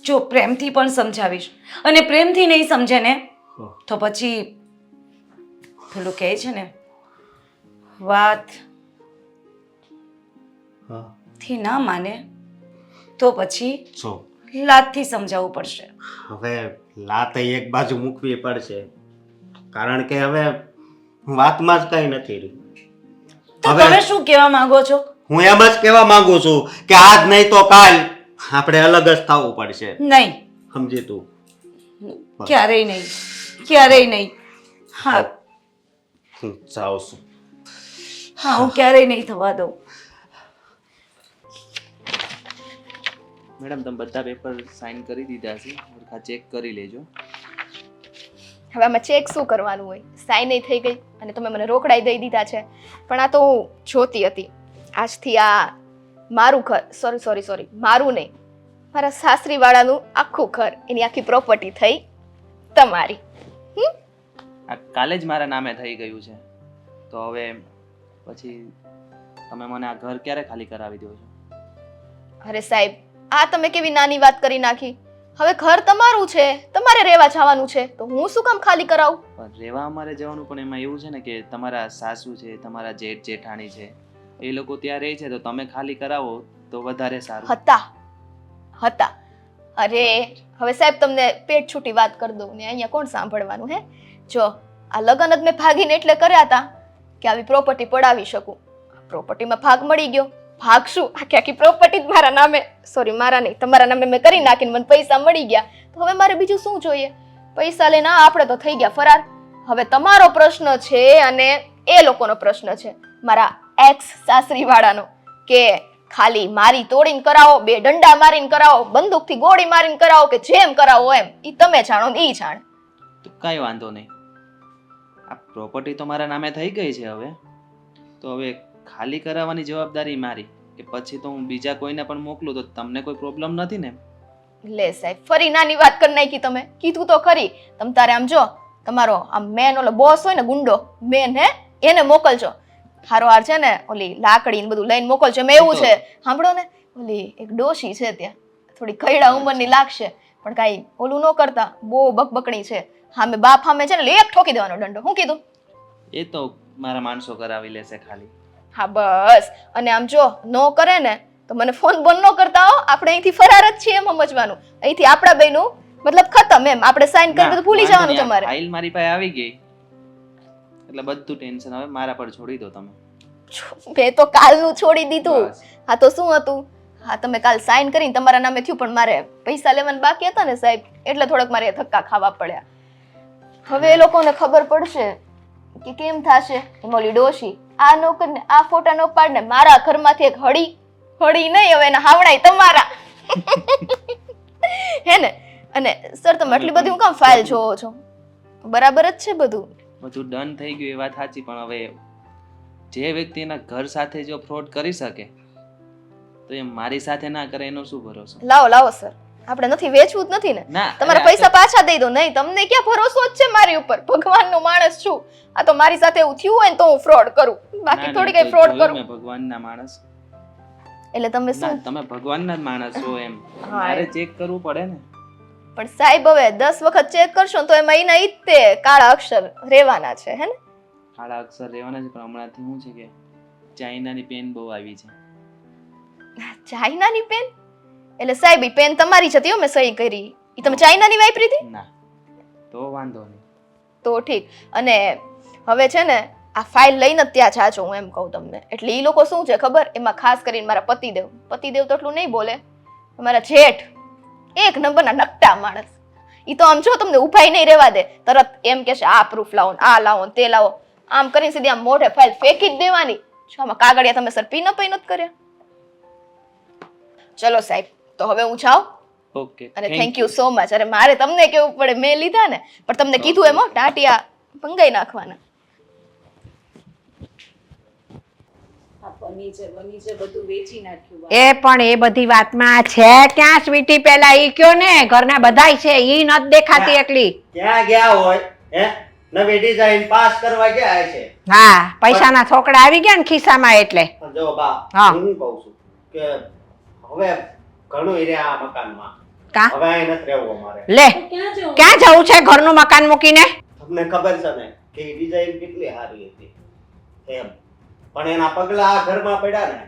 જો પ્રેમથી પણ સમજાવીશ. અને પ્રેમથી નહીં સમજે ને તો પછી પેલું કહે છે ને વાત થી ના માને તો પછી લાતથી સમજાવવું પડશે. હવે લાત એક બાજુ મૂકવી પડશે, કારણ કે હવે વાતમાં જ કઈ નથી રહ્યું. તો હવે- તમે શું કહેવા માંગો છો? હું એમ જ કહેવા માંગુ છું કે આજ નહીં તો કાલ આપણે અલગ જ થવું પડશે. નહીં, સમજી તું? ક્યારેય નહીં, ક્યારેય નહીં. હા હું જાઉં છું. હા, હું ક્યારેય નહીં થવા દઉં. મેડમ તમે બધા પેપર સાઇન કરી દીધા છે, આ ચેક કરી લેજો. હવે આમાં ચેક શું કરવાનું હોય? સાઈન થઈ ગઈ અને તમે મને રોકડાઈ દઈ દીધા છે. પણ આ તો હું જોતી હતી, આજથી આ મારું ઘર, સોરી મારું નહીં, મારા સાસરીવાળાનું આખું ઘર, એની આખી પ્રોપર્ટી થઈ તમારી. આ કાલે જ મારા નામે થઈ ગયું છે, તો હવે પછી તમે મને આ ઘર ક્યારે ખાલી કરાવી દો છો? અરે સાહેબ, આ તમે કેવી નાની વાત કરી નાખી. હવે ઘર તમારું છે, તમારે રહેવા જવાનું છે, તો હું શું કામ ખાલી કરાવું? પણ રહેવા અમારે જવાનું, પણ એમાં એવું છે ને કે તમારા સાસુ છે, તમારા જેઠ જેઠાણી છે, એ લોકો ત્યાં રહે છે, તો તમે ખાલી કરાવો તો વધારે સારું. હતા અરે હવે સાહેબ તમને પેટ છૂટી વાત કરી દઉં ને અહીંયા કોણ સાંભળવાનું હે? જો આ લગ્ન જ મેં ભાગીને એટલે કર્યા હતા કે આવી પ્રોપર્ટી પડાવી શકું. પ્રોપર્ટીમાં ભાગ મળી ગયો. ભાગ શું, આખી આખી પ્રોપર્ટી જ મારા નામે, સોરી મારા નહીં, તમારા નામે મેં કરી નાખીને મને પૈસા મળી ગયા. તો હવે મારે બીજું શું જોઈએ? પૈસા લઈને આપણે તો થઈ ગયા ફરાર. હવે તમારો પ્રશ્ન છે અને એ લોકોનો પ્રશ્ન છે, મારા એક્સ સાસરી વાળાનો, કે ખાલી મારી તોડીને કરાવો, બે ડંડા મારીને કરાવો, બંદૂકથી ગોળી મારીને કરાવો, કે જેમ કરાવો એમ, ઈ તમે જાણો ને ઈ જાણે. તો કાંઈ વાંધો નહીં, આ પ્રોપર્ટી તો મારા નામે થઈ ગઈ છે. હવે તો હવે ખાલી કરાવવાની જવાબદારી મારી, કે પછી તો હું બીજા કોઈને પણ મોકલું તો તમને કોઈ પ્રોબ્લેમ નથી ને? લે સાહેબ, ફરી નાની વાત કરી નાખી તમે. કીધું તો ખરી, તમ તારે આમ જો, તમારો આમ મેન ઓલો બોસ હોય ને, ગુંડો મેન, હે એને મોકલજો. હારો હાર છે ને ઓલી લાકડી ને બધું લઈને મોકલજો. એમ એવું છે, સાંભળો ને, ઓલી એક ડોશી છે ત્યાં, થોડી કઈડા ઉંમરની લાગશે, પણ કાંઈ ઓલું ન કરતા, બહુ બકબકણી છે. હામે બાપ સામે છે ને એક ઠોકી દેવાનો દંડો. શું કીધું? એ તો મારા માણસો કરાવી લેશે ખાલી. હા બસ. અને આમ જો નો કરે ને તો મને ફોન બંધ ન કરતા હો. આપણે અહીંથી ફરાર જ છીએ એમ સમજવાનું. અહીંથી આપણા બેનું મતલબ ખતમ એમ. આપણે સાઈન કરી બધું ભૂલી જવાનું તમારે. ફાઇલ મારી પાસે આવી ગઈ એટલે બધું ટેન્શન હવે મારા પર છોડી દો તમે. મેં તો કાલનું છોડી દીધું. બસ. હા તો શું હતું? હા તમે કાલ સાઈન કરીને તમારા નામે થયું, પણ મારે પૈસા લેવાના બાકી હતા ને સાહેબ, એટલે થોડોક મારે ધક્કા ખાવા પડ્યા. હવે એ લોકોને ખબર પડશે કે કેમ થશે. ઓલી ડોશી આ નોકર ને આ ફોટા નો પાડ ને મારા ઘરમાંથી એક હળી નહીં, હવે એના હાવડાય તમારા. હે ને? અને સર તમે આટલી બધી હું કામ ફાઇલ જોવો છો? બરાબર જ છે બધું. બધું ડન થઈ ગયું એ વાત સાચી, પણ હવે જે વ્યક્તિ એના ઘર સાથે જો ફ્રોડ કરી શકે તો એ મારી સાથે ના કરે એનો શું ભરોસો? લાવો સર, આપણે નથી વેચવું જ નથી ને. ના, તમારા અરે પૈસા પાછા દઈ દો. નહીં, તમને ક્યાં ભરોસો જ છે મારી ઉપર? ભગવાનનો માણસ છું. આ તો મારી સાથે એવું થયું હોય ને તો હું ફ્રોડ કરું, બાકી થોડી કઈ ફ્રોડ કરું. મેં ભગવાનના માણસ. એટલે તમે ના, શું? તમે ભગવાનના જ માણસ છો એમ. હા, મારે ચેક કરવું પડે ને. પણ સાહેબ હવે 10 વખત ચેક કરશો ને તો એમાં એના ઈ જ તે કાળા અક્ષર રહેવાના છે, હે ને? કાળા અક્ષર રહેવાના છે, પણ હમણાંથી શું છે કે ચાઇનાની પેન બહુ આવી છે. ચાઇનાની પેન? એટલે સાહેબ ઈ પેન તમારી જ હતી હો, મેં સહી કરી. ઈ તમે ચાઇનાની વાપરી હતી? ના, તો વાંધો નહીં. તો ઠીક. અને હવે છે ને આ ફાઇલ લઈને જ ત્યાં જાજો, હું એમ કહું તમને. એટલે ઈ લોકો શું છે ખબર? એમાં ખાસ કરીને મારા પતિદેવ તો એટલું નહીં બોલે, મારા જેઠ એક નંબરના નકટા માણસ. ઈ તો આમ જો તમને ઉભાઈ નહીં રહેવા દે, તરત એમ કહેશે આ પ્રૂફ લાવો ને આ લાવો ને તે લાવો, આમ કરીને સીધી આમ મોઢે ફાઇલ ફેંકી જ દેવાની. જો આમાં કાગળિયા તમે સર પી નથી કર્યા. ચલો સાહેબ, તો હવે હું જાઉં. ઓકે, અને થેન્ક યુ સો મચ. અરે મારે તમને કેવું પડે, મેં લીધા ને, પણ તમને કીધું એમ ટાટિયા ભંગાઈ નાખવાના. એ પણ એ બધી વાતમાં છે ક્યાં સ્વીટી? પેલા ઈ કયો ને, ઘરના બધાય છે, ઈ નથી દેખાતી એકલી. ક્યાં ગયા હોય? હે? નવી ડિઝાઇન પાસ કરવા ગયા છે. હા, પૈસાના થોકડા આવી ગયા ને ખિસ્સામાં એટલે. જો બા, હા. હું કહું છું કે હવે ઘણું ઈ રહ્યા આ મકાનમાં. કા હવે અહીં નથી રહેવું અમારે. લે, ક્યાં જવું છે ઘરનું મકાન મૂકીને? તમને ખબર છે ને કે ઈ ડિઝાઇન કેટલી સારી હતી એમ, પણ એના પગલા આ ઘરમાં પડ્યા ને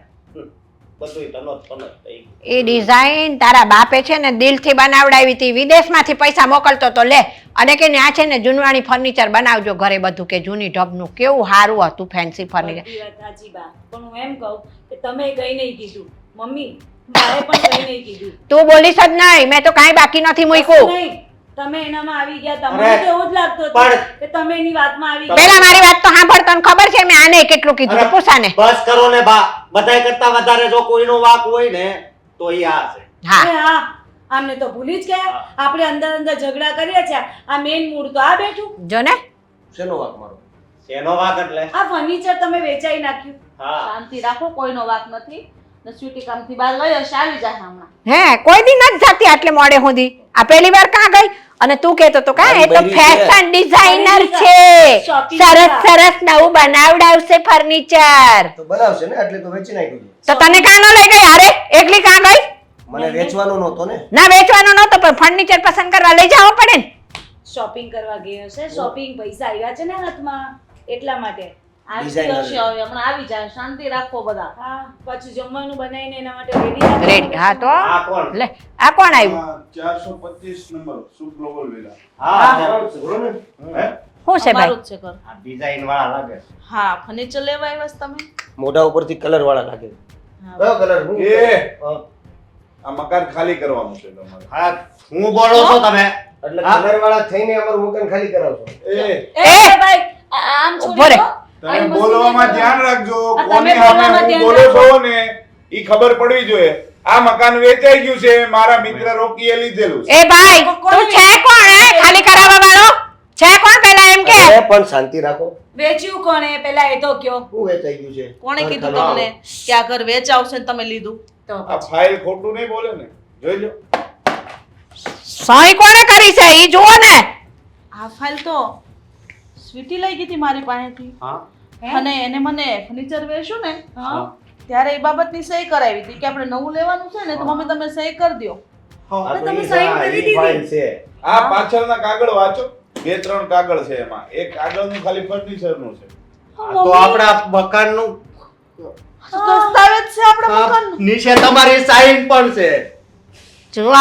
બધું તનોત પનોત થઈ ગયું. એ ડિઝાઇન તારા બાપે છે ને દિલથી બનાવડાવી હતી, વિદેશમાંથી પૈસા મોકલતો તો લે, અને કે ત્યાં છે ને જૂનવાણી ફર્નિચર બનાવજો ઘરે બધું, કે જૂની ઢબનું કેવું સારું હતું ફેન્સી ફર્નિચર. બધી વાત સાચી બા, પણ હું એમ કહું કે તમે કઈ નહીં કીધું મમ્મી, મારે પણ કઈ નહીં કીધું. તું બોલીશ જ નહીં, મેં તો કાંઈ બાકી નથી મૂક્યું. નહીં, તમે એનામાં આવી ગયા, તમને અરે, તો એવું જ લાગતું પણ- હતું કે તમે એની વાતમાં આવી ગયા. પેલા મારી વાત તો સાંભળ, તને ખબર છે મેં આને કેટલું કીધું અરે, પૂછાને. બસ કરો ને બા, બધાય કરતા વધારે જો કોઈનો વાક હોય ને તો ઈ આ છે. હા અરે હા, આમને તો ભૂલી જ ગયા. આપણે અંદર અંદર ઝઘડા કર્યા છે, આ મેઇન મૂળ તો આ બેઠું. જો ને શેનો વાંક મારો? શેનો વાક એટલે? આ ફર્નિચર તમે વેચાઈ નાખ્યું. હા, શાંતિ રાખો, કોઈનો વાક નથી. ને સ્વીટી કામથી બહાર ગઈ હશે, આવી જાય હમણાં. હે કોઈ દી નથી જાતી આટલે મોડે સુધી. આ પહેલી વાર કાં ગઈ? અને તું કહેતો તો કાં એ તો મારી બૈરી છે. ફેશન ડિઝાઇનર મારી છે, shopping સરસ કરવા. સરસ નવું બનાવડાવશે ફર્નિચર. તો બનાવશે ને, એટલે તો વેચી નાખ્યું છે. તો તને કાં ન લઈ ગઈ? અરે એકલી કાં ગઈ? મને વેચવાનો નહોતો ને. ના વેચવાનો નહોતો, પણ ફર્નિચર પસંદ કરવા લઈ જવો પડે ને. શોપિંગ કરવા ગઈ હશે, શોપિંગ પૈસા આવ્યા છે ને હાથમાં, એટલા માટે. આવતી Designer. હશે હવે, હમણાં આવી જાય. શાંતિ રાખો બધા. હા, પછી જમવાનું બનાવીને એના માટે રેડી રેડી. હા તો આ કોણ? લે આ કોણ આવ્યું? 425 નંબર શુભ ગ્લોબલ વિલા. હા, બોલો ને. હે? શું છે ભાઈ? અમારું જ છે ઘર. આ ડિઝાઇન વાળા લાગે છે. હા, ફર્નિચર લેવા આવ્યા છો તમે? મોઢા ઉપરથી કલર વાળા લાગે. કયો કલર? એ આ મકાન ખાલી કરવાનું છે તમારે. હા, હું બોલો છો તમે? એટલે હા. કલર વાળા થઈને અમારું મકાન ખાલી કરાવશો. એ ભાઈ આમ ઉભો રે. છોડી દો. તમે અહીં વસ્તુ બોલવામાં નહીં ધ્યાન રાખજો. આ તમે કોની બોલવામાં સામે ધ્યાન બોલો રાખો. છો ને ઈ ખબર પડવી જોઈએ. આ મકાન વેચાઈ ગયું છે, મારા મિત્ર રોકીએ લીધેલું છે. એ ભાઈ તું છે કોણ હે ખાલી કરાવવા વાળો? છે કોણ પેલા એમ કે? અરે પણ શાંતિ રાખો. વેચ્યું કોણે પેલા એ તો કયો. શું વેચાઈ ગયું છે? કોણે ઘર કીધું ખાલી. તમને કે આ ઘર વેચાવશે ને તમે લીધું? તો આ ફાઇલ ખોટું નહીં બોલે ને, જોઈજો. સહી કોણે કરી છે ઈ જુઓ ને. આ ફાઇલ તો સ્વીટી લઈ ગઈ હતી મારી પાસેથી. હા, અને એને મને ફર્નિચર વેચ્યું ને હા. ત્યારે એ બાબતની સહી કરાવી હતી કે આપણે નવું લેવાનું છે ને તો મમ્મી તમે સહી કરી દો. આ તો તમે ઈ sign હા, કરી ઈ દીધી. file છે. આ પાછળના કાગળ વાંચો. 2-3 કાગળ છે એમાં. એક કાગળનું ખાલી ફર્નિચરનું છે. આ તો આપણા મકાનનું દસ્તાવેજ છે આપણા મકાનનું. નીચે તમારી સાઈન પણ છે. જુઓ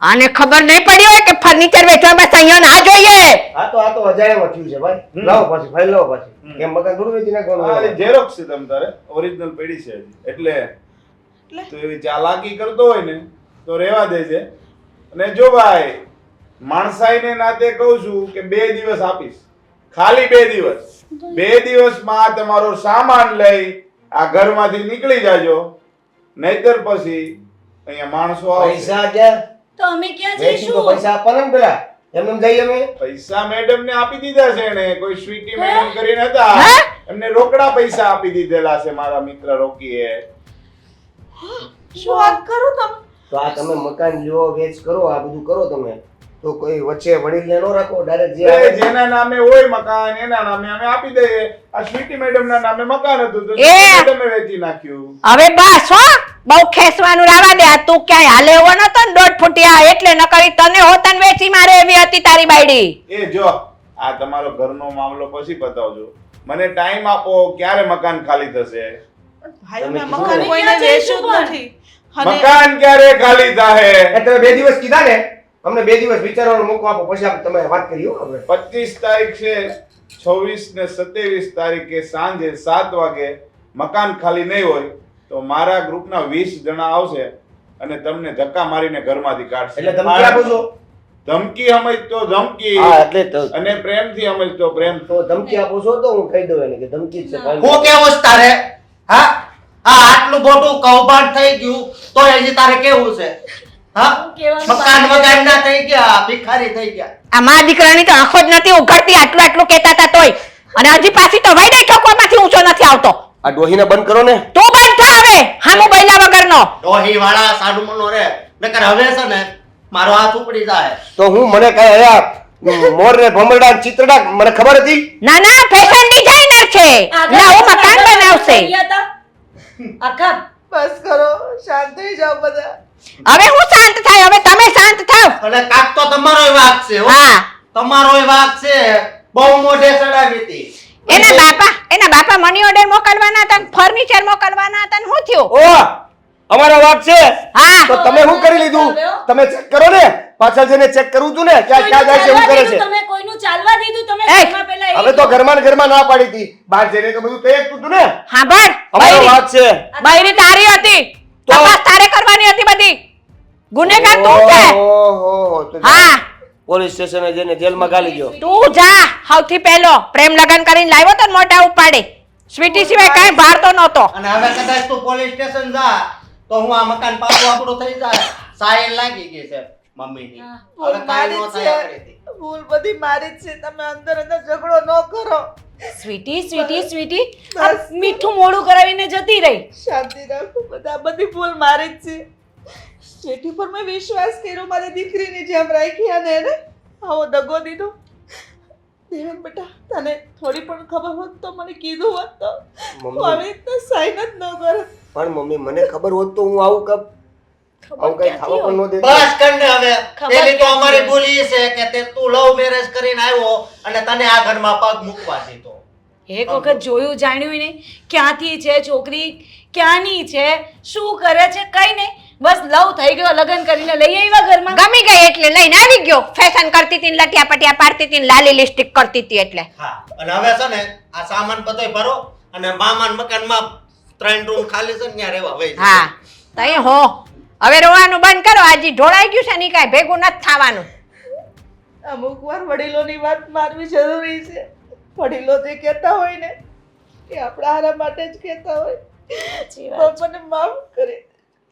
આને ખબર નહીં પડી હોય કે ફર્નિચર વેચવામાં સહીઓ ના જોઈએ. આ તો અજાયમાં થયું છે ભાઈ. લાવો પાછી ફાઇલ લાવો પાછી. કેમ મકાન થોડું વેચી આ નાખવાનું? ઝેરોક્સ છે તમ તારે, ઓરિજિનલ પેઢી છે હજી. એટલે તો એવી ચાલાકી કરતો હોય ને તો રહેવા દેજે. અને જો ભાઈ માણસાઈને નાતે કહું છું કે 2 દિવસ આપીશ, ખાલી 2 દિવસ. 2 દિવસમાં તમારો સામાન લઈ આ ઘરમાંથી નીકળી જાજો, નહીતર પછી અહીંયા માણસો આવશે. પૈસા ક્યાં? તો અમે ક્યાં વેચી તો જઈશું? પૈસા આપવાના ને પેલા. એમ એમ જઈએ અમે. પૈસા મેડમ ને આપી દીધા છે એને, કોઈ સ્વીટી મેડમ કરીને હતા, હે? એમને રોકડા પૈસા આપી દીધેલા છે મારા મિત્ર રોકીએ. શું વાત કરો તમે? તો આ તમે મકાન લ્યો, વેચ કરો, આ બધું કરો તમે. તો કોઈ વચ્ચે વડીલને ન રાખો, ડાયરેક્ટ જે એ આવે જેના નામે હોય મકાન એના નામે અમે આપી દઈએ. આ સ્વીટી મેડમ ના નામે મકાન હતું તો એ! મેડમે વેચી નાખ્યું. હવે બસ હો બહુ ખેસવાનું રાવા દે. આ તું ક્યાંય હાલે એવો નતો ને 1.5 ફૂટિયા, એટલે ન કરી તને હોતન વેચી મારે એવી હતી તારી બાયડી. એ જો આ તમારો ઘરનો મામલો પછી બતાવજો. મને ટાઈમ આપો, ક્યારે મકાન ખાલી થશે? ભાઈ તમે મેં કીધું મકાન ને. કોઈને વેચ્યું જ નથી. અને મકાન ક્યારે ખાલી થાય? એ તમે 2 દિવસ કીધા ને, અમને 2 દિવસ વિચારવાનો મોકો આપો, પછી આપણે તમે વાત કરી હો આપણે. 25 તારીખ છે, 26 ને 27 તારીખે સાંજે 7 વાગે મકાન ખાલી નહીં હોય તો મારા ગ્રુપના 20 જણા આવશે અને તમને ધક્કા મારીને ઘરમાંથી કાઢશે. એટલે તમે ક્યાં પૂછો? ધમકી સમજતો ધમકી હા એટલે તો અને પ્રેમથી સમજતો પ્રેમ. તો ધમકી આપો છો તો હું કહી દઉં એને કે ધમકી જ છે. હું કેવું છે તારે? હા, આ આટલું મોટું કૌભાંડ થઈ ગયું તો હજી તારે કેવું છે? હા, મકાન વગાડ ના થઈ ગયા, ભિખારી થઈ ગયા. આ મા દીકરાની તો આંખો જ નથી ઉઘડતી, આટલું આટલું કહેતા હતા તોય. અને હજી પાછી તો વાયડે ઠોકવામાંથી ઊંચો નથી આવતો. આ ડોહીને બંધ કરો ને. તું બંધ થા હવે, હામું બૈલા વગરનો. ડોહી વાળા સાડુમનો રે નકર હવે છે ને મારો હાથ ઉપડી જાય. તો હું મને કઈ હયા મોર ને ભમરડા ને ચિત્રડા મને ખબર હતી? ના ના ફેશન ડિઝાઇનર છે, નવું મકાન બનાવશે. આખા બસ કરો, શાંત થઈ જાઓ બધા. હવે હું શાંત થાય, હવે તમે શાંત થાવ. અને કાક તો તમારોય વાક છે હો. હા તમારોય વાક છે. બહુ મોઢે ચડાવી હતી. એના બાપા મની ઓર્ડર મોકલવાના હતા, ફર્નિચર મોકલવાના હતા ને શું થયું? ઓ અમારો વાક છે હા તો તમે શું કરી લીધું તમે ચેક કરો ને પાછળ જઈને ચેક કરવું હતું ને ક્યાં ક્યાં જાય છે શું કરે છે તમે કોઈનું ચાલવા દીધું તમે એ! ઘરમાં પહેલા હવે તો ઘરમાં ને ઘરમાં ના પાડી હતી બહાર જઈને તો બધું તૈયાર હતું ને સાંભળ અમારો વાક છે બૈરી તારી હતી તો? તપાસ તારે કરવાની હતી બધી ગુનેગાર તું છે ઓહો તો હા પોલીસ સ્ટેશને જઈને જેલમાં ગાલી ગયો તું જા સૌથી પહેલો પ્રેમ લગન કરીને લાવ્યો તો ને મોઢા ઉપાડે સ્વીટી સિવાય કાંઈ ભારતો નહોતો અને હવે કદાચ તું પોલીસ સ્ટેશન જા તો હું આ મકાન પાછું આપણું થઈ જાય સાયન લાગી ગઈ છે મમ્મીની હવે કાંઈ ન થાય આપણીથી. ભૂલ બધી મારી જ છે તમે અંદર અંદર ઝઘડો ન કરો સ્વીટી સ્વીટી સ્વીટી આ મીઠું મોડું કરાવીને જતી રહી શાંતિ રાખો બધા બધી ભૂલ મારી જ છે સ્વીટી પર મેં વિશ્વાસ કર્યો મારી દીકરીની જેમ રાખી અને એને આવો દગો દીધો દેવન બેટા તને થોડી પણ ખબર હોત તો મને કીધું હોત તો હું આવી રીતના સાઈન જ ન કરત પણ મમ્મી મને ખબર હોત તો હું આવું કઈ ખાવા પણ ન દેતો બસ કર ને હવે પેલી તો અમારી ભૂલ ઈ છે કે તે તું લવ મેરેજ કરીને આવ્યો અને તને આ ઘરમાં પગ મૂકવા દીધો એક વખત જોયું જાણ્યું નહીં ક્યાંથી છે છોકરી ક્યાંની છે શું કરે છે કઈ નહીં બસ લવ થઈ ગયો લગ્ન કરીને લઈ આવ્યા ઘરમાં ગમી ગઈ એટલે લઈને આવી ગયો ફેશન કરતી હતી ને લટિયા પટિયા પાડતી હતી ને લાલી લિપસ્ટિક કરતી હતી એટલે હા અને હવે છે ને આ સામાન બધોય ભરો અને મામાના મકાનમાં 3 રૂમ ખાલી છે ને ત્યાં રહેવા વઈ જાઓ. હા તઈ હો હવે રોવાનું બંધ કરો આજે ઢોળાઈ ગયું છે ને ઈ કાંઈ ભેગું નથી થવાનું અમુક વાર વડીલોની વાત માનવી જરૂરી છે વડીલો જે કહેતા હોય ને એ આપણા હારા માટે જ કહેતા હોય તો મને માફ કરે